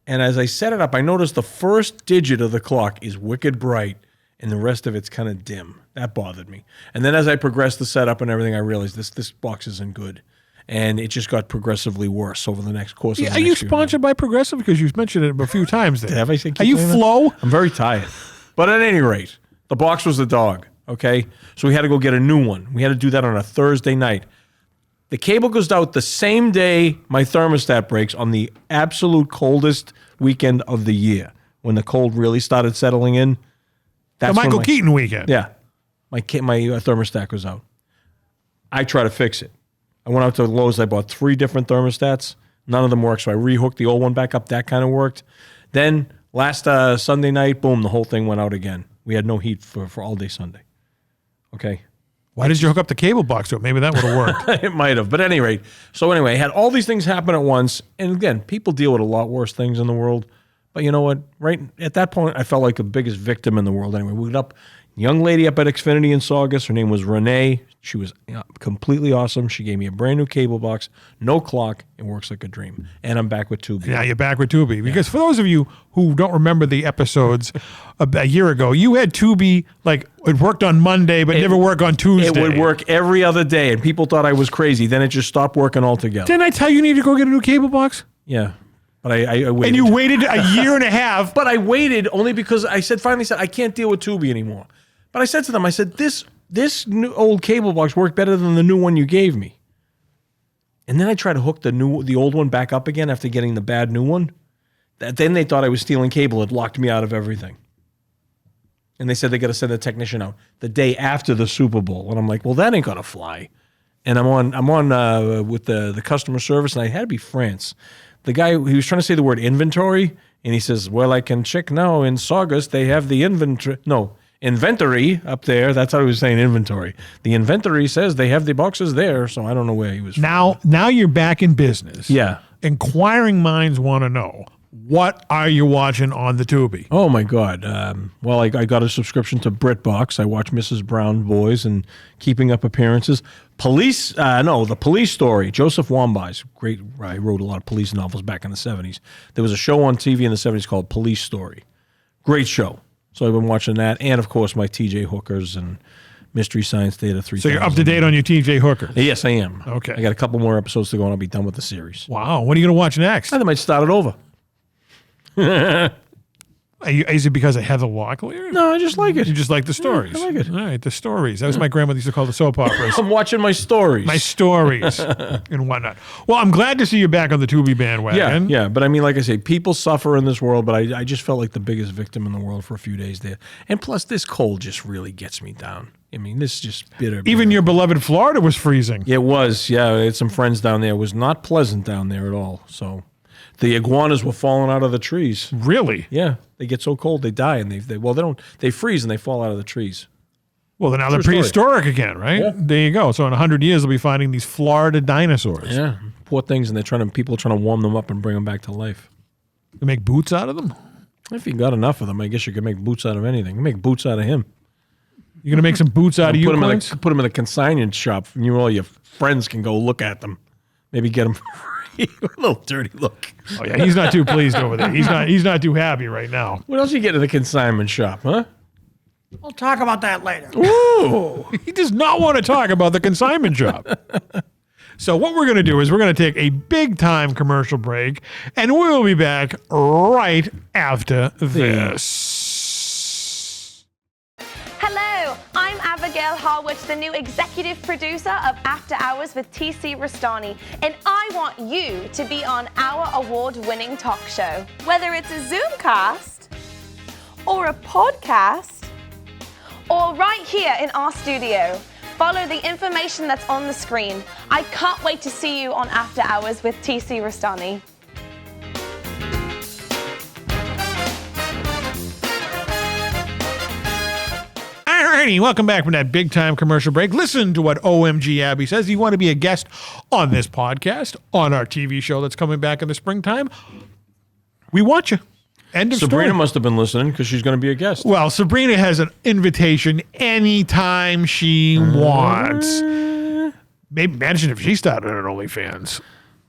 and as I set it up, I noticed the first digit of the clock is wicked bright, and the rest of it's kind of dim. That bothered me. And then as I progressed the setup and everything, I realized this box isn't good. And it just got progressively worse over the next course of the Are you sponsored by Progressive? Because you've mentioned it a few times there. Have I said Are you Flo? I'm very tired. But at any rate, the box was the dog, okay? So we had to go get a new one. We had to do that on a Thursday night. The cable goes out the same day my thermostat breaks on the absolute coldest weekend of the year when the cold really started settling in. The Michael Keaton weekend. Yeah. My thermostat goes out. I try to fix it. I went out to Lowe's. I bought 3 different thermostats. None of them worked, so I rehooked the old one back up. That kind of worked. Then last Sunday night, boom, the whole thing went out again. We had no heat for all day Sunday. Okay. Why did you hook up the cable box to it? Maybe that would have worked. It might have. But at any rate, I had all these things happen at once. And again, people deal with a lot worse things in the world. But you know what? Right at that point, I felt like the biggest victim in the world. Anyway, we went up. Young lady up at Xfinity in Saugus. Her name was Renee. She was completely awesome. She gave me a brand new cable box, no clock. It works like a dream. And I'm back with Tubi. Yeah, you're back with Tubi. Because for those of you who don't remember the episodes a year ago, you had Tubi, like, it worked on Monday, but never worked on Tuesday. It would work every other day, and people thought I was crazy. Then it just stopped working altogether. Didn't I tell you need to go get a new cable box? Yeah. But I waited. And you waited a year and a half. But I waited only because I finally said, I can't deal with Tubi anymore. But I said to them, I said, this new old cable box worked better than the new one you gave me. And then I tried to hook the old one back up again after getting the bad new one. Then they thought I was stealing cable. It locked me out of everything. And they said they got to send a technician out the day after the Super Bowl. And I'm like, well, that ain't gonna fly. And I'm on with the customer service, and I had to be France. The guy, he was trying to say the word inventory, and he says, well, I can check now in Saugus, they have the inventory up there. That's how he was saying inventory. The inventory says they have the boxes there, so I don't know where he was from. Now you're back in business. Yeah. Inquiring minds want to know, what are you watching on the Tubi? Oh, my God. Well, I got a subscription to BritBox. I watch Mrs. Brown Boys and Keeping Up Appearances. The Police Story. Joseph Wamby's great. I wrote a lot of police novels back in the 70s. There was a show on TV in the 70s called Police Story. Great show. So I've been watching that. And, of course, my TJ Hookers and Mystery Science Theater 3000. So you're up to date on your TJ Hookers? Yes, I am. Okay. I got a couple more episodes to go, and I'll be done with the series. Wow. What are you going to watch next? I might start it over. Is it because of Heather Locklear? No, I just like it. You just like the stories? I like it. All right, the stories. That was my grandmother used to call the soap operas. I'm watching my stories. My stories and whatnot. Well, I'm glad to see you back on the Tubi bandwagon. Yeah. But I mean, like I say, people suffer in this world, but I just felt like the biggest victim in the world for a few days there. And plus, this cold just really gets me down. I mean, this is just bitter. Even your beloved Florida was freezing. It was, yeah. I had some friends down there. It was not pleasant down there at all. So the iguanas were falling out of the trees. Really? Yeah. They get so cold they die, and they freeze and they fall out of the trees. Well, then now they're prehistoric again, right? Yeah. There you go. So in 100 years, they'll be finding these Florida dinosaurs. Yeah, poor things, and people are trying to warm them up and bring them back to life. They make boots out of them? If you got enough of them, I guess you could make boots out of anything. You can make boots out of him. You're going to make some boots out of you, Put them in a consignment shop, and all your friends can go look at them. Maybe get them a little dirty look. Oh yeah, he's not too pleased over there. He's not too happy right now. What else you get in the consignment shop, huh? We'll talk about that later. Ooh, he does not want to talk about the consignment shop. So what we're going to do is we're going to take a big time commercial break, and we'll be back right after this. Hello, I'm Abigail Harwich, the new executive producer of After Hours with TC Restani, and I want you to be on our award-winning talk show. Whether it's a Zoomcast, or a podcast, or right here in our studio, follow the information that's on the screen. I can't wait to see you on After Hours with TC Restani. Alrighty, welcome back from that big time commercial break. Listen to what OMG Abby says. You want to be a guest on this podcast, on our TV show that's coming back in the springtime? We want you. End of Sabrina story. must have been listening because she's going to be a guest. Well, Sabrina has an invitation anytime she wants. Maybe imagine if she started an OnlyFans.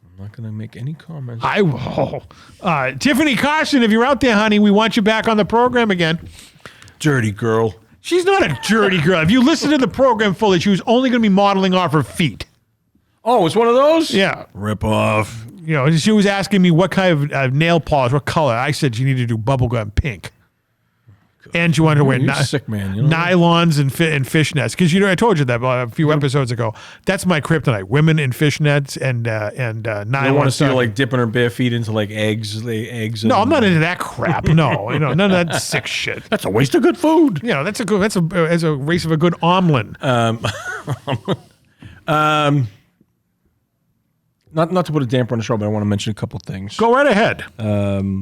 I'm not going to make any comments. I will. Tiffany Carson, if you're out there, honey, we want you back on the program again. Dirty girl. She's not a dirty girl. If you listen to the program fully, she was only going to be modeling off her feet. Oh, it's one of those? Yeah. Rip off. You know, she was asking me what kind of nail polish, what color. I said she needed to do bubblegum pink. And you wanted to wear You're sick, man. You know? nylons and fishnets. Because, I told you that a few episodes ago. That's my kryptonite. Women in fishnets and nylon. I don't want to see her like dipping her bare feet into like eggs. No, I'm not into that crap. No, none of that sick shit. That's a waste of good food. That's a race of a good omelin. Not to put a damper on the show, but I want to mention a couple things. Go right ahead.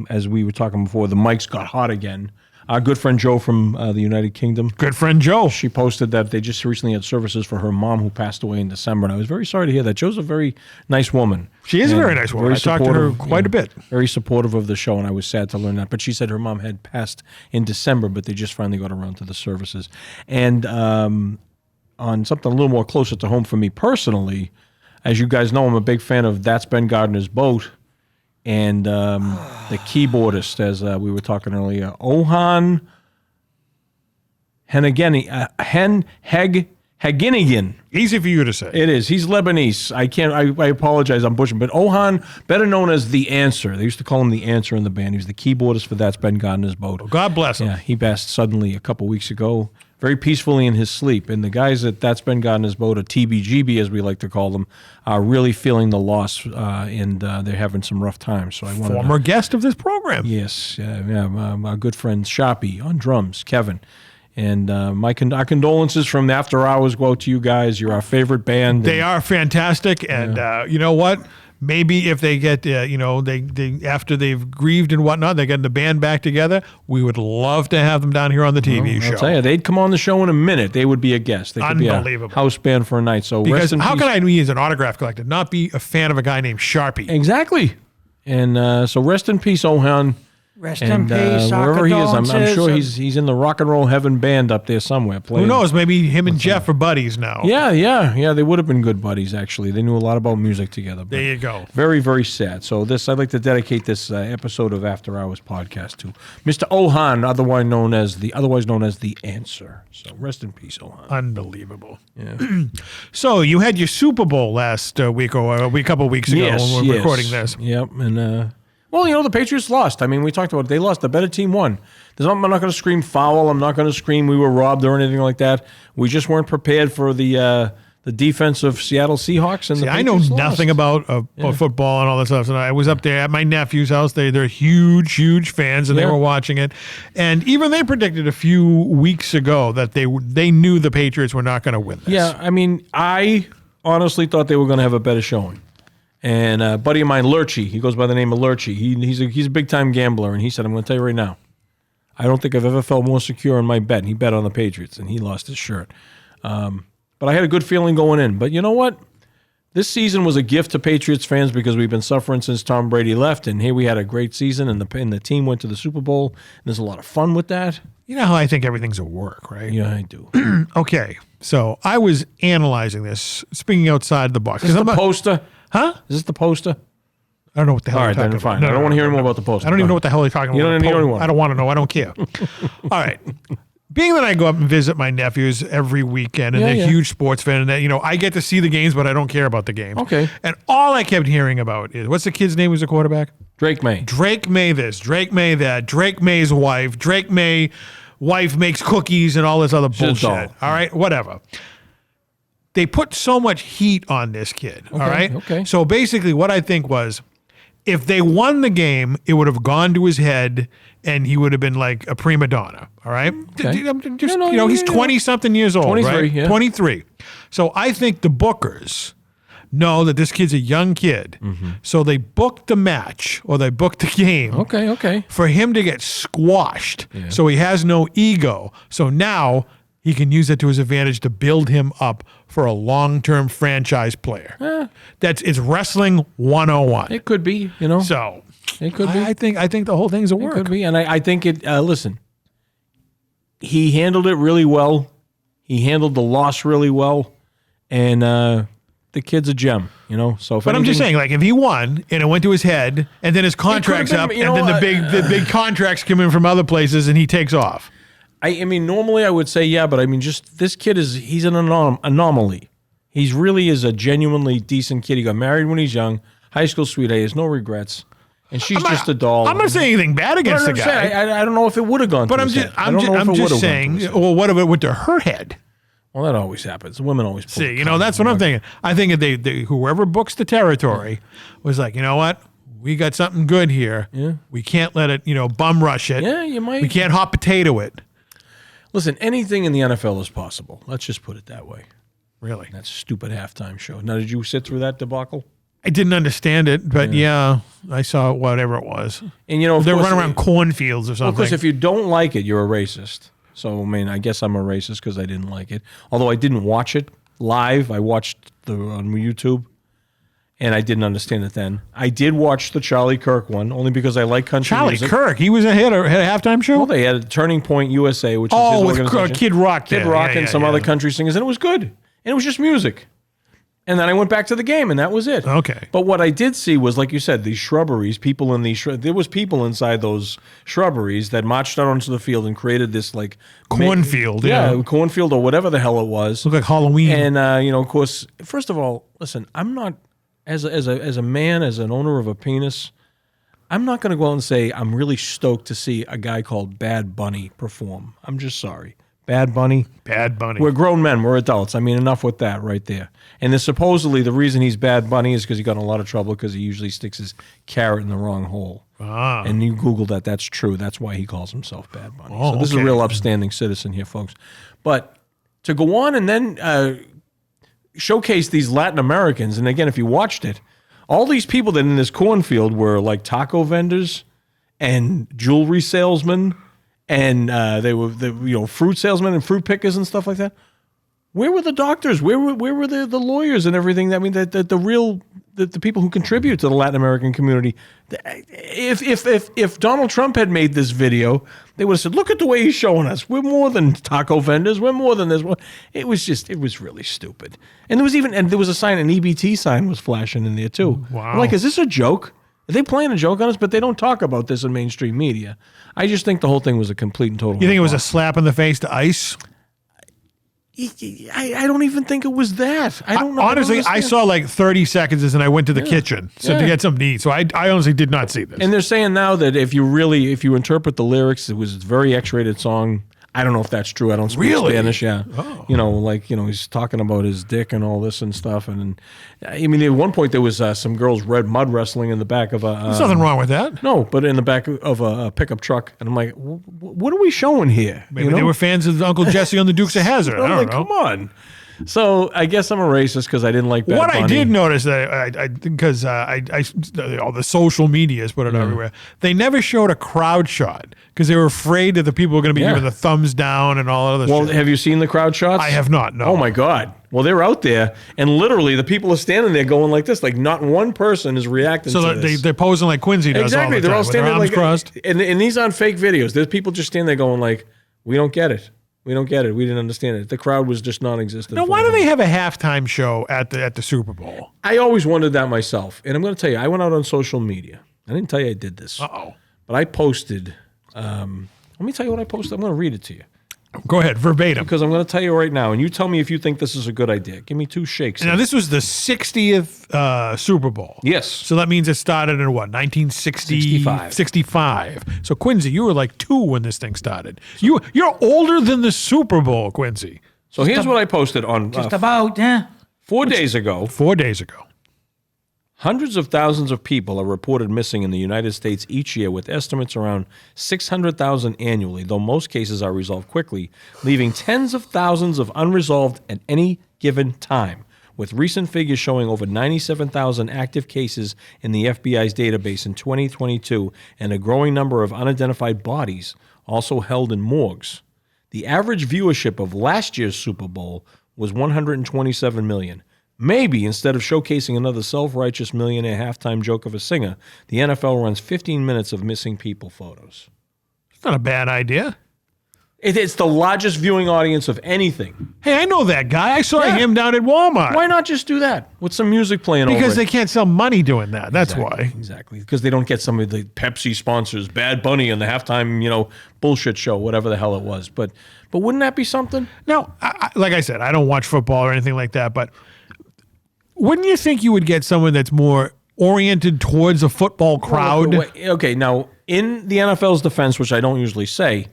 As we were talking before, the mics got hot again. Our good friend Joe from the United Kingdom. Good friend Joe. She posted that they just recently had services for her mom who passed away in December. And I was very sorry to hear that. Joe's a very nice woman. She is a very nice woman. I talked to her quite a bit. Very supportive of the show, and I was sad to learn that. But she said her mom had passed in December, but they just finally got around to the services. And on something a little more closer to home for me personally, as you guys know, I'm a big fan of That's Ben Gardner's Boat. And the keyboardist, as we were talking earlier, Ohan Haginigan. Easy for you to say. It is. He's Lebanese. I apologize. I'm bushing. But Ohan, better known as The Answer. They used to call him The Answer in the band. He was the keyboardist for That's Ben Gardner's Boat. Well, God bless him. Yeah, he passed suddenly a couple weeks ago, very peacefully in his sleep. And the guys at That's Ben Gardner's Boat, or TBGB as we like to call them, are really feeling the loss, and they're having some rough times. So I wanted Former guest of this program. Yes, our good friend Sharpie on drums, Kevin. And our condolences from After Hours go out to you guys. You're our favorite band. They are fantastic, and you know what? Maybe if they get, they after they've grieved and whatnot, they get the band back together. We would love to have them down here on the TV show. I'll tell you, they'd come on the show in a minute. They would be a guest. They could be a house band for a night. So because how can I be as an autograph collector not be a fan of a guy named Sharpie? Exactly. And so rest in peace, Ohan. Rest in peace. Wherever he is, I'm sure he's in the rock and roll heaven band up there somewhere playing. Who knows? Maybe him and Jeff are buddies now. Yeah. They would have been good buddies, actually. They knew a lot about music together. There you go. Very, very sad. So I'd like to dedicate this episode of After Hours podcast to Mr. Ohan, otherwise known as the Answer. So rest in peace, Ohan. Unbelievable. Yeah. So you had your Super Bowl last week or a couple of weeks ago when we were recording this. Yep. And well, the Patriots lost. I mean, we talked about it. They lost. The better team won. I'm not going to scream foul. I'm not going to scream we were robbed or anything like that. We just weren't prepared for the defense of Seattle Seahawks. And I know nothing about football and all that stuff. And I was up there at my nephew's house. They're huge, huge fans, and they were watching it. And even they predicted a few weeks ago that they knew the Patriots were not going to win this. Yeah, I mean, I honestly thought they were going to have a better showing. And a buddy of mine, Lurchy, he goes by the name of Lurchy. He's a big-time gambler, and he said, I'm going to tell you right now, I don't think I've ever felt more secure in my bet. And he bet on the Patriots, and he lost his shirt. But I had a good feeling going in. But you know what? This season was a gift to Patriots fans because we've been suffering since Tom Brady left, and here we had a great season, and the team went to the Super Bowl. And there's a lot of fun with that. You know how I think everything's a work, right? Yeah, I do. Okay, so I was analyzing this, speaking outside the box. Is this the poster? Huh? Is this the poster? I don't know what the hell All you're right, talking then about. fine. No, I don't want to hear any more about the poster. I don't even know what the hell you're talking about. You don't want. I don't want to know. I don't care. All right. Being that I go up and visit my nephews every weekend, and they're huge sports fan, and that, I get to see the games, but I don't care about the games. Okay. And all I kept hearing about is, what's the kid's name who's the quarterback? Drake May. Drake May this, Drake May that, Drake May's wife, Drake May wife makes cookies and all this other bullshit. All right, whatever. They put so much heat on this kid, all right? Okay. So basically what I think was, if they won the game, it would have gone to his head and he would have been like a prima donna, all right? Okay. He's 20-something years old, 23, right? yeah. 23. So I think the bookers know that this kid's a young kid. So they booked the match or they booked the game. Okay. For him to get squashed so he has no ego. So now he can use it to his advantage to build him up for a long-term franchise player. It's wrestling 101. It could be, So it could be. I think the whole thing's a work. It could be, and I think it. Listen, he handled it really well. He handled the loss really well, and the kid's a gem. So, But I'm just saying, like, if he won and it went to his head, and then his contract's been, up, and then the big contracts come in from other places, and he takes off. I mean, normally I would say but I mean, just this kid he's an anomaly. He really is a genuinely decent kid. He got married when he's young, high school sweetheart. He has no regrets. And she's just a doll. I'm not saying anything bad against the guy. I don't know if it would have gone But to his head. I'm just saying, well, what if it went to her head? Well, that always happens. Women always pull See, that's what I'm thinking. I think they whoever books the territory was like, you know what? We got something good here. Yeah. We can't let it, bum rush it. Yeah, you might. We can't hot potato it. Listen, anything in the NFL is possible. Let's just put it that way. Really? That stupid halftime show. Now, did you sit through that debacle? I didn't understand it, but yeah, I saw whatever it was. And they're running around cornfields or something. Of course, if you don't like it, you're a racist. So, I mean, I guess I'm a racist because I didn't like it. Although I didn't watch it live. I watched on YouTube, and I didn't understand it then. I did watch the Charlie Kirk one, only because I like country music. Charlie Kirk, he was had a halftime show? Well, they had Turning Point USA, which is his with organization. Kid Rock. Kid Rock and some other country singers, and it was good. And it was just music. And then I went back to the game, and that was it. Okay. But what I did see was, like you said, these shrubberies, people in these there was people inside those shrubberies that marched out onto the field and created this, like... Cornfield, cornfield or whatever the hell it was. Looked like Halloween. And, of course, first of all, listen, I'm not, as a man, as an owner of a penis, I'm not going to go out and say I'm really stoked to see a guy called Bad Bunny perform. I'm just sorry. Bad Bunny. Bad Bunny. We're grown men. We're adults. I mean, enough with that right there. And there's supposedly the reason he's Bad Bunny is because he got in a lot of trouble because he usually sticks his carrot in the wrong hole. Ah. And you Google that. That's true. That's why he calls himself Bad Bunny. Oh, so this is a real upstanding citizen here, folks. But to go on and then showcase these Latin Americans, and again, if you watched it, all these people that in this cornfield were like taco vendors and jewelry salesmen, and they were fruit salesmen and fruit pickers and stuff like that. Where were the doctors? Where were the lawyers and everything? I mean, the people who contribute to the Latin American community. If Donald Trump had made this video, they would have said, "Look at the way he's showing us. We're more than taco vendors. We're more than this." It was really stupid. And there was a sign, an EBT sign was flashing in there too. Wow. I'm like, is this a joke? Are they playing a joke on us? But they don't talk about this in mainstream media. I just think the whole thing was a complete and total. You think it was a slap in the face to ICE? I don't even think it was that. I don't know. Honestly, I saw like 30 seconds and I went to the kitchen to get something to eat. So I honestly did not see this. And they're saying now that if you interpret the lyrics, it was a very X-rated song. I don't know if that's true. I don't speak Spanish. Yeah. Oh. He's talking about his dick and all this and stuff. And I mean, at one point there was some girls mud wrestling in the back of a. There's nothing wrong with that. No, but in the back of a pickup truck, and I'm like, what are we showing here? Maybe they were fans of Uncle Jesse on the Dukes of Hazzard. I don't know. Come on. So I guess I'm a racist because I didn't like Bad Bunny. I did notice that because all the social medias put it everywhere. They never showed a crowd shot because they were afraid that the people were going to be giving the thumbs down and all that other shit. Well, have you seen the crowd shots? I have not. No. Oh my God. Well, they're out there, and literally the people are standing there going like this, like not one person is reacting to this. They're posing like Quincy does exactly. all the They're time, all standing with their arms like crossed. And these aren't fake videos. There's people just standing there going like, we don't get it. We don't get it. We didn't understand it. The crowd was just non-existent. Now, why do they have a halftime show at the Super Bowl? I always wondered that myself. And I'm going to tell you, I went out on social media. I didn't tell you I did this. Uh-oh. But I posted, let me tell you what I posted. I'm going to read it to you. Go ahead, verbatim. Because I'm going to tell you right now, and you tell me if you think this is a good idea. Give me 2 shakes. Now, this was the 60th Super Bowl. Yes. So that means it started in what, 1965? 65. So, Quincy, you were like 2 when this thing started. You're older than the Super Bowl, Quincy. So here's what I posted on Just about, yeah. 4 days ago. 4 days ago. Hundreds of thousands of people are reported missing in the United States each year, with estimates around 600,000 annually, though most cases are resolved quickly, leaving tens of thousands of unresolved at any given time, with recent figures showing over 97,000 active cases in the FBI's database in 2022 and a growing number of unidentified bodies also held in morgues. The average viewership of last year's Super Bowl was 127 million. Maybe instead of showcasing another self-righteous millionaire halftime joke of a singer, the NFL runs 15 minutes of missing people photos. It's not a bad idea. It's the largest viewing audience of anything. Hey, I know that guy. I saw him down at Walmart. Why not just do that with some music playing over it? Because they can't sell money doing that. That's why. Exactly. Because they don't get some of the Pepsi sponsors, Bad Bunny and the halftime, bullshit show, whatever the hell it was. But wouldn't that be something? Now, like I said, I don't watch football or anything like that, but wouldn't you think you would get someone that's more oriented towards a football crowd. Okay, now in the NFL's defense, which I don't usually say,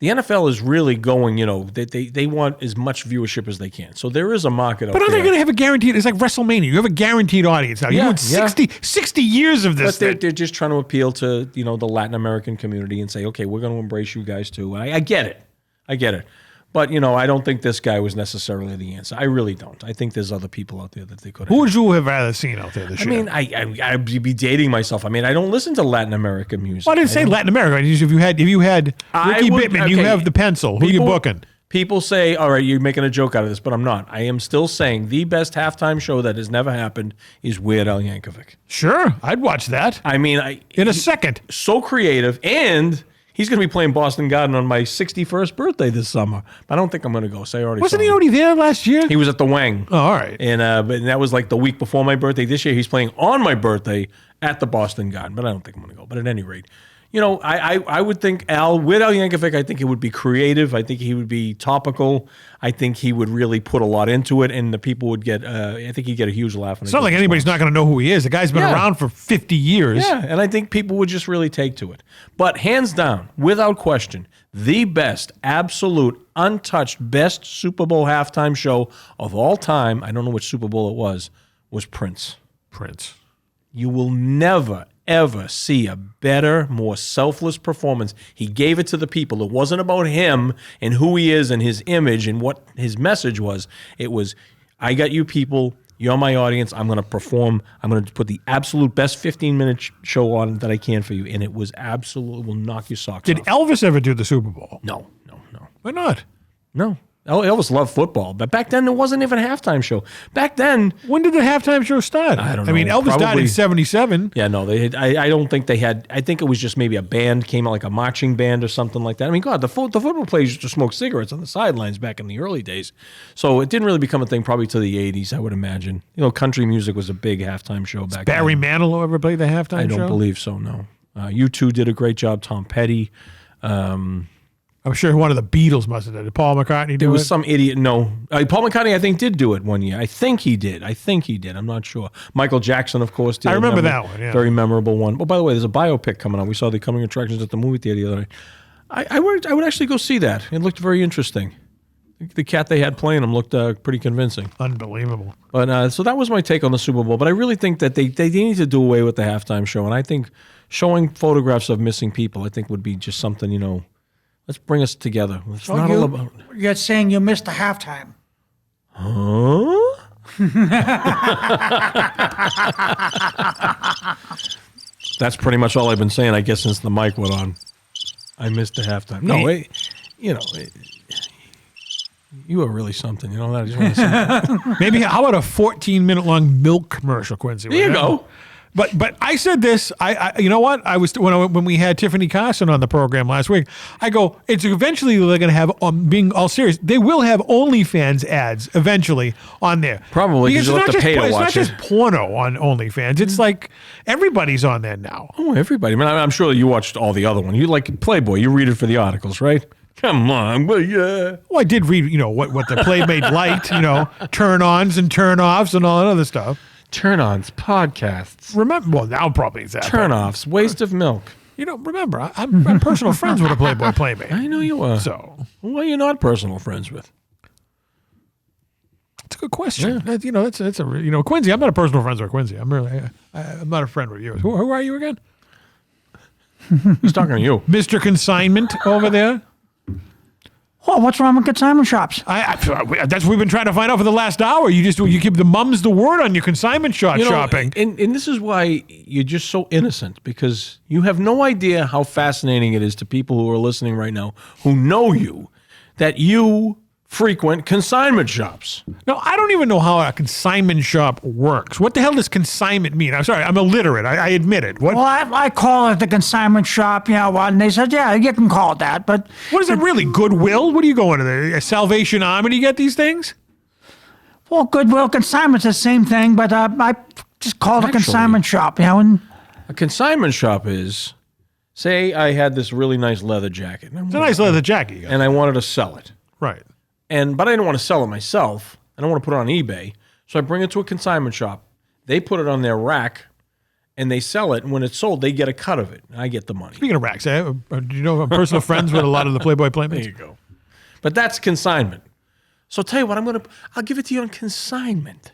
the NFL is really going, they want as much viewership as they can. So there is a market out there. But are they going to have a guaranteed? It's like WrestleMania. You have a guaranteed audience now. You're doing 60 years of this. But they're just trying to appeal to, the Latin American community and say, okay, we're going to embrace you guys too. And I get it. I get it. But, I don't think this guy was necessarily the answer. I really don't. I think there's other people out there that they could have. Who would you have rather seen out there this year? I'd be dating myself. I don't listen to Latin American music. Well, I didn't say Latin America. If you had Ricky Bittman, you have the pencil. Who are you booking? People say, all right, you're making a joke out of this, but I'm not. I am still saying the best halftime show that has never happened is Weird Al Yankovic. Sure, I'd watch that. In a second. So creative, and he's going to be playing Boston Garden on my 61st birthday this summer. I don't think I'm going to go. So I already Wasn't he already there last year? He was at the Wang. Oh, all right. And that was like the week before my birthday. This year he's playing on my birthday at the Boston Garden, but I don't think I'm going to go. But at any rate, I would think with Al Yankovic, I think he would be creative. I think he would be topical. I think he would really put a lot into it, and the people would get, I think he'd get a huge laugh. It's not like anybody's not going to know who he is. The guy's been around for 50 years. Yeah, and I think people would just really take to it. But hands down, without question, the best, absolute, untouched, best Super Bowl halftime show of all time, I don't know which Super Bowl it was Prince. Prince. You will never, ever see a better, more selfless performance. He gave it to the people. It wasn't about him and who he is and his image and what his message was. It was, I got you people. You're my audience. I'm going to perform. I'm going to put the absolute best 15-minute show on that I can for you. And it was absolutely, will knock your socks off. Did Elvis ever do the Super Bowl? No. Why not? No. Elvis loved football, but back then there wasn't even a halftime show. Back then, when did the halftime show start? I don't know. Elvis died in '77. Yeah, no, they had, I don't think they had. I think it was just maybe a band came out, like a marching band or something like that. God, the football players used to smoke cigarettes on the sidelines back in the early days, so it didn't really become a thing probably to the '80s, I would imagine. Country music was a big halftime show back then. Barry Manilow ever played the halftime show? I don't believe so. No, U2 did a great job. Tom Petty. I'm sure one of the Beatles must have done it. Paul McCartney did it? There was some idiot. No. Paul McCartney, I think, did do it one year. I think he did. I'm not sure. Michael Jackson, of course, did. I remember that one, yeah. Very memorable one. Oh, by the way, there's a biopic coming out. We saw the coming attractions at the movie theater the other night. I would actually go see that. It looked very interesting. The cat they had playing him looked pretty convincing. Unbelievable. But so that was my take on the Super Bowl. But I really think that they need to do away with the halftime show. And I think showing photographs of missing people, I think would be just something, let's bring us together. It's not all about. You're saying you missed the halftime. Huh? That's pretty much all I've been saying, I guess, since the mic went on. I missed the halftime. No, you are really something. You know that? I just want to say that. Maybe, how about a 14-minute long milk commercial, Quincy? There you go. But I said this. I you know what? I was when we had Tiffany Carson on the program last week. I go, it's eventually they're going to have. Being all serious, they will have OnlyFans ads eventually on there. Probably because you'll have to pay to watch it. It's not just porno on OnlyFans. It's like everybody's on there now. Oh, everybody. I'm sure you watched all the other one. You like Playboy. You read it for the articles, right? Come on, well, yeah. Well, I did read, what the Playmate liked, turn-ons and turn-offs and all that other stuff. Turn-ons, podcasts. Remember, well, now probably it's that. Turn-offs, waste of milk. Remember, I'm personal friends with a Playboy Playmate. I know you are. So, who are you not personal friends with? That's a good question. Yeah. That's a Quincy. I'm not a personal friends with Quincy. I'm not a friend with you. Who are you again? Who's talking to you? Mr. Consignment over there. Oh, what's wrong with consignment shops? That's what we've been trying to find out for the last hour. You give the mums the word on your consignment shopping. And this is why you're just so innocent, because you have no idea how fascinating it is to people who are listening right now who know you that you frequent consignment shops. No, I don't even know how a consignment shop works. What the hell does consignment mean? I'm sorry, I'm illiterate. I admit it. What? Well, I call it the consignment shop, and they said, yeah, you can call it that. But what is it really? Goodwill? What are you going to the Salvation Army to get these things? Well, Goodwill, consignment's the same thing, but I just call it a consignment shop. A consignment shop is, say I had this really nice leather jacket. It's a nice leather jacket. And I wanted to sell it. Right. But I didn't want to sell it myself. I don't want to put it on eBay. So I bring it to a consignment shop. They put it on their rack, and they sell it. And when it's sold, they get a cut of it. I get the money. Speaking of racks, do you know I'm personal friends with a lot of the Playboy Playmates? There you go. But that's consignment. So I'll tell you what, I'll give it to you on consignment.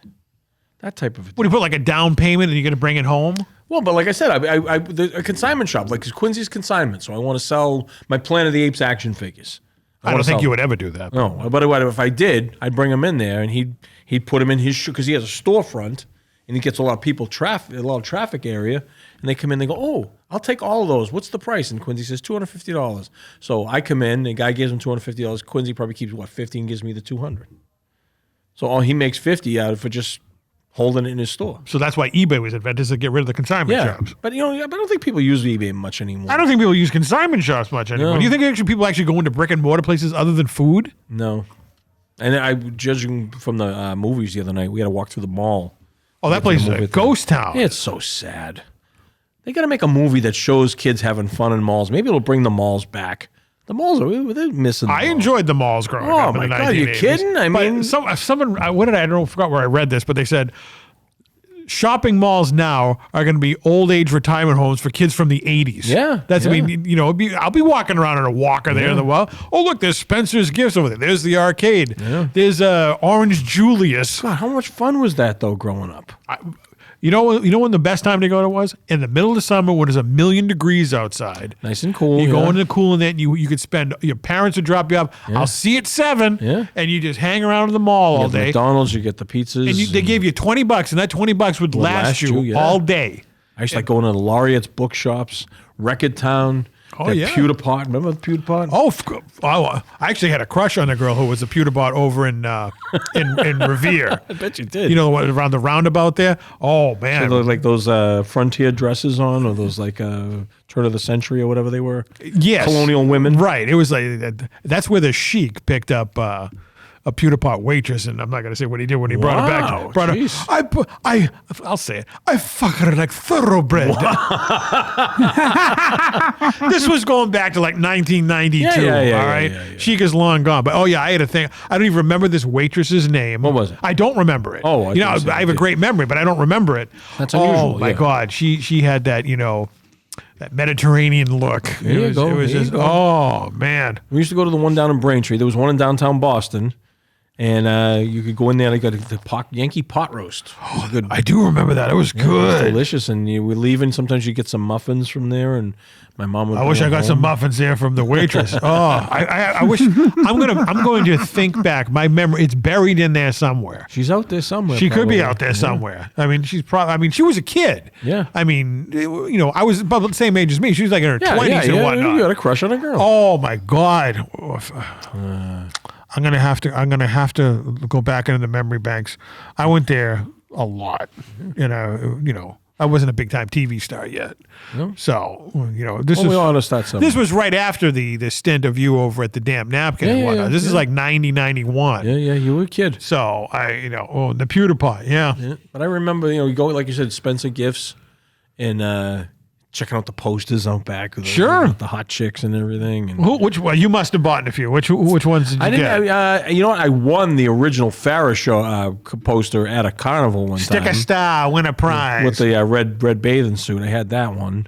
That type of a What do you put like a down payment and you're going to bring it home? Well, but like I said, a consignment shop, like Quincy's Consignment. So I want to sell my Planet of the Apes action figures. I don't think you would ever do that. No, but if I did, I'd bring them in there, and he'd put them in his shoe because he has a storefront, and he gets a lot of people a lot of traffic area, and they come in, they go, "Oh, I'll take all of those. What's the price?" And Quincy says $250. So I come in, the guy gives him $250. Quincy probably keeps what, 50, and gives me the 200. So he makes 50 out of for just holding it in his store. So that's why eBay was invented, to get rid of the consignment shops. But I don't think people use eBay much anymore. I don't think people use consignment shops much anymore. No. Do you think people actually go into brick and mortar places other than food? No. And judging from the movies the other night, we had to walk through the mall. Oh, that place is a ghost town. It's so sad. They got to make a movie that shows kids having fun in malls. Maybe it'll bring the malls back. The malls they're missing. I enjoyed the malls growing up in the 1980s. Oh my God, are you kidding? I mean, someone, what did I don't forgot where I read this, but they said shopping malls now are going to be old age retirement homes for kids from the 80s. Yeah, I mean, I'll be walking around in a walker there in the well. Oh, look, there's Spencer's Gifts over there. There's the arcade. Yeah. There's Orange Julius. God, how much fun was that though growing up? You know when the best time to go to was? In the middle of the summer when it's 1,000,000 degrees outside. Nice and cool. You go into the cool, and then you could spend, your parents would drop you off. Yeah. I'll see you at 7. Yeah. And you just hang around in the mall all day. McDonald's, you get the pizzas. And they gave you $20, and that $20 would last you all day. I used to like going to the Laureate's bookshops, Record Town. Oh, yeah. Pewter Pot. Remember the Pewter Pot? Oh, I actually had a crush on a girl who was a Pewter Pot over in Revere. I bet you did. You know, around the roundabout there? Oh, man. So like those frontier dresses on, or those like turn of the century or whatever they were? Yes. Colonial women? Right. It was like, that's where the Chic picked up a Pewter Pot waitress, and I'm not going to say what he did when he brought her back. I'll say it. I fuck her like thoroughbred. This was going back to like 1992. All right, Chic is long gone. But I had a thing. I don't even remember this waitress's name. What was it? I don't remember it. Oh, I have a great memory, but I don't remember it. That's unusual. Oh my God, she had that that Mediterranean look. It was just, oh man. We used to go to the one down in Braintree. There was one in downtown Boston. And you could go in there and they got the Yankee pot roast. Oh, good. I do remember that. It was good. It was delicious. And you were leaving. Sometimes you get some muffins from there. And my mom would. I wish I got some muffins there from the waitress. I wish. I'm going to think back. My memory. It's buried in there somewhere. She's out there somewhere. She could be out there somewhere. I mean, she's probably. I mean, she was a kid. Yeah. I mean, I was about the same age as me. She was like in her 20s and whatnot. You had a crush on a girl. Oh my God. I'm gonna have to go back into the memory banks. I went there a lot. I wasn't a big time TV star yet. No? So this we all start somewhere. This was right after the stint of you over at the Damn Napkin and whatnot. This is like 90, 91. Yeah, you were a kid. So the Pewter Pot, yeah. But I remember, you go like you said, Spencer Gifts, and checking out the posters out back. With the hot chicks and everything. And which one? You must have bought a few. Which ones did you get? You know what? I won the original Farrah show poster at a carnival one time. Stick a star, win a prize. With the red bathing suit. I had that one.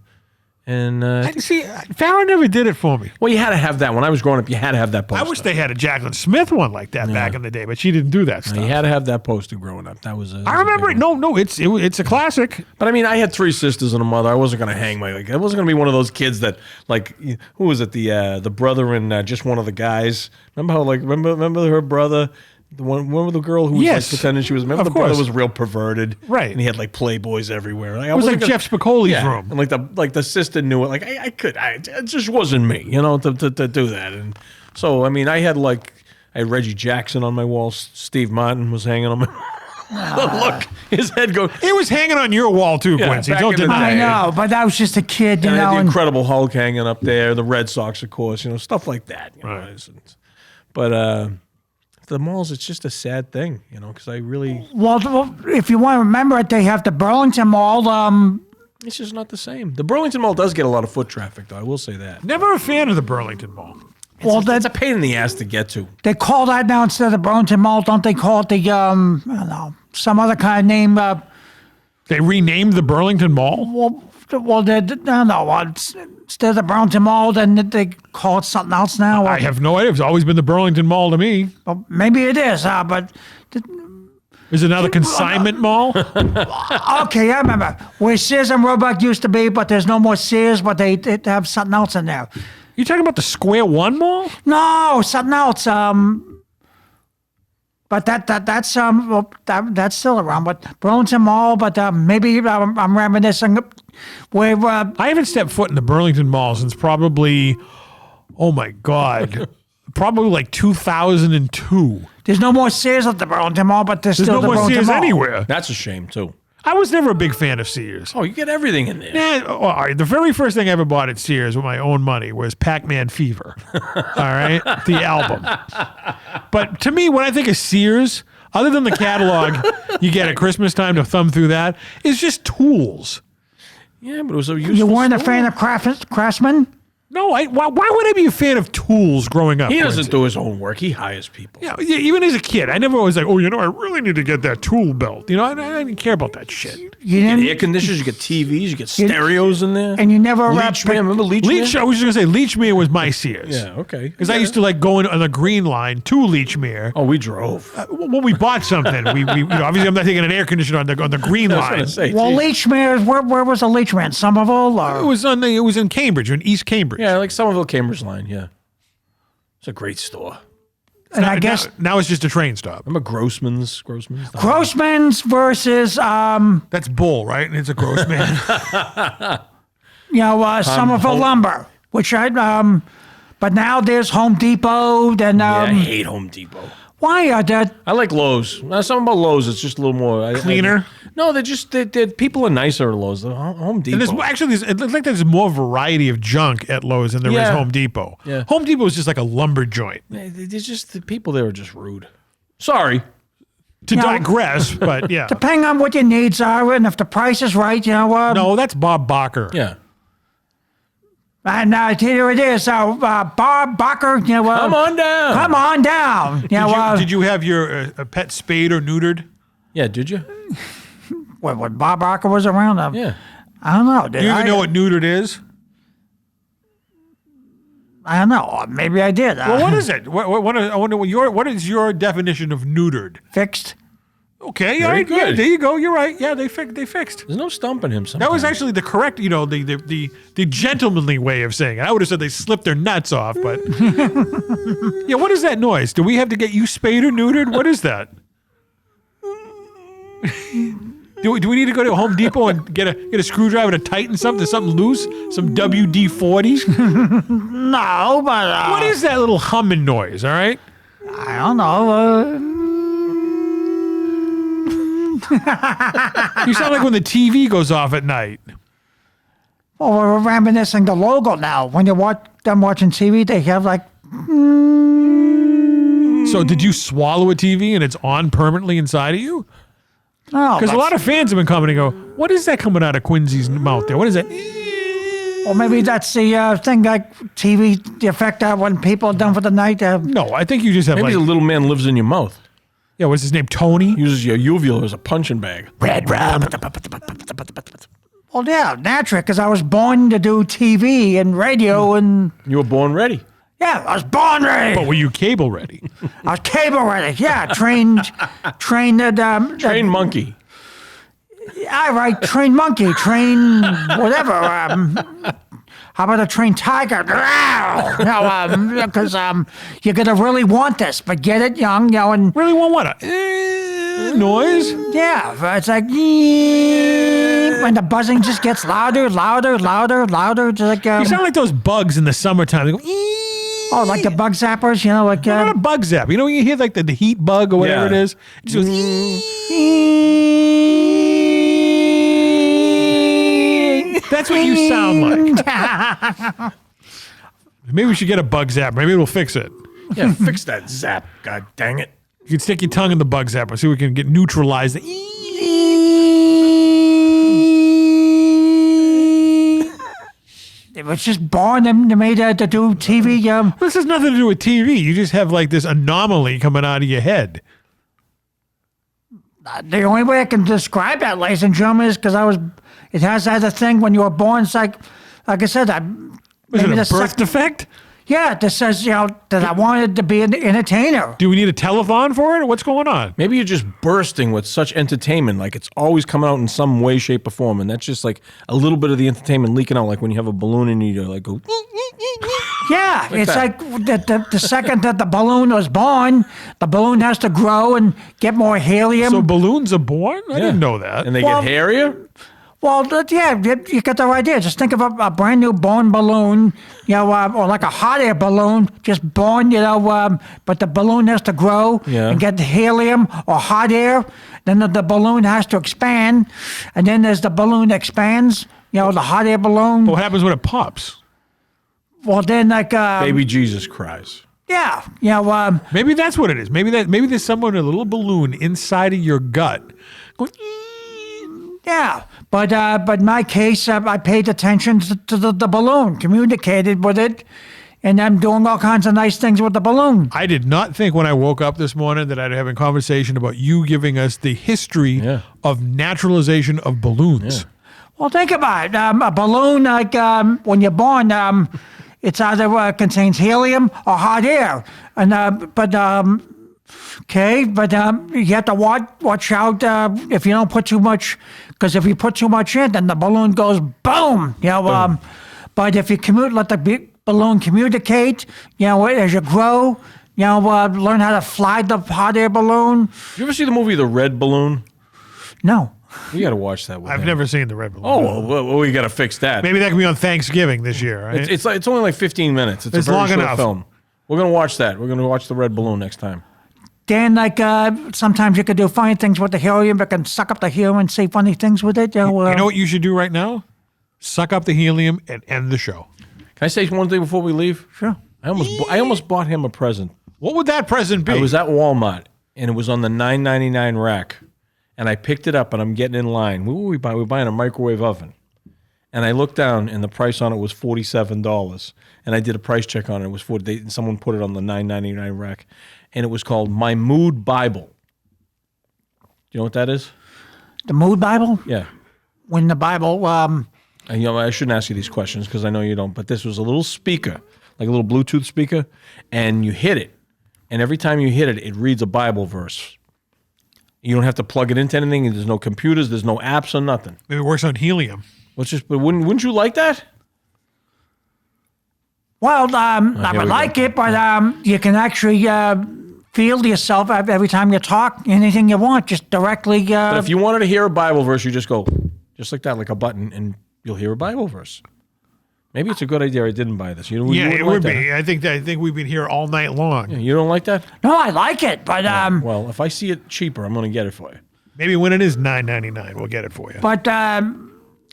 And Farrah never did it for me. Well, you had to have that. When I was growing up, you had to have that poster. I wish they had a Jacqueline Smith one like that back in the day, but she didn't do that stuff. You had to have that poster growing up. That was. I remember it. No, it's a classic. But I mean, I had 3 sisters and a mother. I wasn't going to hang I wasn't going to be one of those kids that who was it? The brother and just one of the guys. Remember how remember her brother. The one with the girl who was pretending she was. Remember the brother was real perverted, right? And he had Playboys everywhere. It was like Jeff Spicoli's room, and the sister knew it. It just wasn't me, to do that. And so I mean, I had Reggie Jackson on my wall. Steve Martin was hanging on my. Look, his head goes. It was hanging on your wall too, Quincy. Don't deny. I know, but I was just a kid, and I had the Incredible Hulk hanging up there. The Red Sox, of course, stuff like that. But. The malls, it's just a sad thing, because I really... Well, if you want to remember it, they have the Burlington Mall. It's just not the same. The Burlington Mall does get a lot of foot traffic, though. I will say that. Never a fan of the Burlington Mall. It's a pain in the ass to get to. They call that now instead of the Burlington Mall, don't they call it the, I don't know, some other kind of name? They renamed the Burlington Mall? Well, instead of the Burlington Mall, then they call it something else now. I have no idea. It's always been the Burlington Mall to me. Well, maybe it is, but... Is it now the Consignment Mall? Okay, I remember where Sears and Roebuck used to be, but there's no more Sears, but they have something else in there. You talking about the Square One Mall? No, something else. But that's still around. But Burlington Mall. But maybe I'm reminiscing where. I haven't stepped foot in the Burlington Mall since probably, oh my God, probably like 2002. There's no more Sears at the Burlington Mall, but there's still no the more Burlington Sears Mall. anywhere. That's a shame too. I was never a big fan of Sears. Oh, you get everything in there. Yeah, all right. The very first thing I ever bought at Sears with my own money was Pac-Man Fever. All right, the album. But to me, when I think of Sears, other than the catalog you get at Christmas time to thumb through that, is just tools. Yeah, but it was a useful You weren't a store. fan of Craftsman? No, why would I be a fan of tools growing up? He doesn't Quincy? do his own work. He hires people. Yeah, even as a kid, I never was like, oh, I really need to get that tool belt. I didn't care about that shit. You You get air didn't, conditioners, you get TVs, you get stereos in there. and you never Leech Man, remember Leech Man? I was just gonna say Leechmere was my Sears. Yeah, okay. Because I used to like going on the Green Line to Leechmere. Oh, we drove. When we bought something, we obviously I'm not taking an air conditioner on the Green I was Line. gonna say, Well, gee. Leechmere, where was the Leechmere? Somerville? It was in Cambridge, in East Cambridge. Yeah, like Somerville, Cambridge line, yeah. It's a great store. And I guess now it's just a train stop. Remember Grossman's? Grossman's versus That's bull, right? It's a gross man. Somerville Lumber, which but now there's Home Depot. Then Yeah, I hate Home Depot. why are that? I like Lowe's. Something about Lowe's, it's just a little more... Cleaner? No, people are nicer at Lowe's. Home Depot. And it looks like there's more variety of junk at Lowe's than there is Yeah. Home Depot. Yeah. Home Depot is just like a lumber joint. There's just, the people there are just rude. Sorry. To No. digress, but yeah. Depending on what your needs are, and if the price is right, No, that's Bob Barker. Yeah. And here it is. Bob Barker, Come on down. come on down. Did you have your pet spayed or neutered? Yeah, did you? when Bob Barker was around? Yeah. I don't know. Do you even know what neutered is? I don't know. Maybe I did. Well, what is it? I wonder what is your definition of neutered? Fixed? Okay, Very all right, yeah, good. there you go. You're right. Yeah, they fixed. There's no stumping him sometimes. That was actually the correct, the gentlemanly way of saying it. I would have said they slipped their nuts off, but yeah. What is that noise? Do we have to get you spayed or neutered? What is that? Do we need to go to Home Depot and get a screwdriver to tighten something loose? Some WD-40s? No, but What is that little humming noise? All right. I don't know. You sound like when the TV goes off at night. Well, we're reminiscing the logo now. When you watch them watching TV, they have like. So did you swallow a TV and it's on permanently inside of you? No, Because a lot of fans have been coming and go, what is that coming out of Quincy's mouth there? What is that? Well, maybe that's the thing, like TV, the effect when people are done for the night. No, I think you just have Maybe the like, little man lives in your mouth. yeah, what's his name? Tony? Uses your uvula as a punching bag. Red rum. Well, yeah, naturally, because I was born to do TV and radio, and You were born ready. yeah, I was born ready. But were you cable ready? I was cable ready. Yeah, trained Train monkey. I right, trained monkey, trained whatever. How about a trained tiger? No, because you're gonna really want this, but get it young, and Really want what? Noise? yeah, it's like when the buzzing just gets louder. Just like You sound like those bugs in the summertime. They go, oh, like the bug zappers, like not a bug zap. You know when you hear like the heat bug or whatever Yeah. it is? It just goes, That's what you sound like. Maybe we should get a bug zap. Maybe it'll fix it. Yeah, fix that zap. God dang it. You can stick your tongue in the bug zapper so we can get neutralized. It was just born and made to do TV. This has nothing to do with TV. You just have like this anomaly coming out of your head. The only way I can describe that, ladies and gentlemen, is because it has a thing when you were born. It's like I said, Was it a birth defect? Yeah, that says, that I wanted to be an entertainer. Do we need a telethon for it, or what's going on? Maybe you're just bursting with such entertainment, like it's always coming out in some way, shape, or form, and that's just like a little bit of the entertainment leaking out, like when you have a balloon and you like go. Yeah, it's that. like the second that the balloon was born, the balloon has to grow and get more helium. So balloons are born? I didn't know that. And they get hairier? Well, yeah, you get the idea. Just think of a brand new born balloon, or like a hot air balloon, just born, but the balloon has to grow and get helium or hot air. Then the balloon has to expand, and then as the balloon expands, the hot air balloon. But what happens when it pops? Well, then Baby Jesus cries. Yeah, maybe that's what it is. Maybe there's someone in a little balloon inside of your gut going. Yeah, but in my case, I paid attention to the balloon, communicated with it, and I'm doing all kinds of nice things with the balloon. I did not think when I woke up this morning that I'd have a conversation about you giving us the history of naturalization of balloons. Yeah. Well, think about it. A balloon, like when you're born, it's either contains helium or hot air, and okay, but you have to watch out if you don't put too much, because if you put too much in, then the balloon goes boom. Boom. But if you let the balloon communicate, as you grow, learn how to fly the hot air balloon. Did you ever see the movie The Red Balloon? No. We got to watch that. I've never seen The Red Balloon. Oh, well, we got to fix that. Maybe that can be on Thanksgiving this year, right? It's only like 15 minutes. It's a very long short enough. film. We're going to watch that. We're going to watch The Red Balloon next time. Dan, sometimes you could do funny things with the helium, but can suck up the helium and say funny things with it. You know what you should do right now? Suck up the helium and end the show. Can I say one thing before we leave? Sure. I almost bought him a present. What would that present be? I was at Walmart, and it was on the $9.99 rack. And I picked it up, and I'm getting in line. What were we buying? We were buying a microwave oven. And I looked down, and the price on it was $47. And I did a price check on it. It was someone put it on the $9.99 rack. And it was called My Mood Bible. Do you know what that is? The Mood Bible? Yeah. When the Bible... I shouldn't ask you these questions because I know you don't. But this was a little speaker, like a little Bluetooth speaker. And you hit it. And every time you hit it, it reads a Bible verse. You don't have to plug it into anything. There's no computers. There's no apps or nothing. Maybe it works on helium. But wouldn't you like that? Well, I would like it, but you can actually feel yourself every time you talk. Anything you want, just directly. But if you wanted to hear a Bible verse, you just go, just like that, like a button, and you'll hear a Bible verse. Maybe it's a good idea I didn't buy this. You it would like be. That. I think we've been here all night long. Yeah, you don't like that? No, I like it, but well, if I see it cheaper, I'm going to get it for you. Maybe when it is $9.99, we'll get it for you. But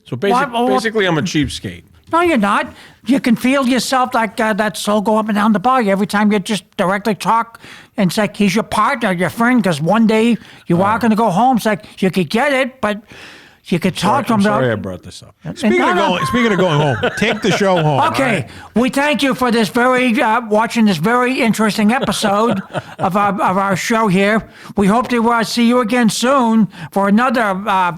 so basically, I'm a cheapskate. No, you're not. You can feel yourself like that soul go up and down the body every time you just directly talk. And it's like he's your partner, your friend, because one day you are going to go home. It's like you could get it, but you could talk to him. I'm sorry I brought this up. Speaking of going home, take the show home. Okay, right? We thank you for this watching this very interesting episode of our show here. We hope to see you again soon for another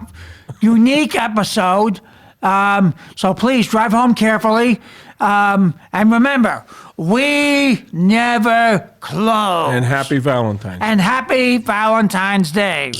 unique episode. So please drive home carefully. And remember, we never close. And happy Valentine's. And happy Valentine's Day.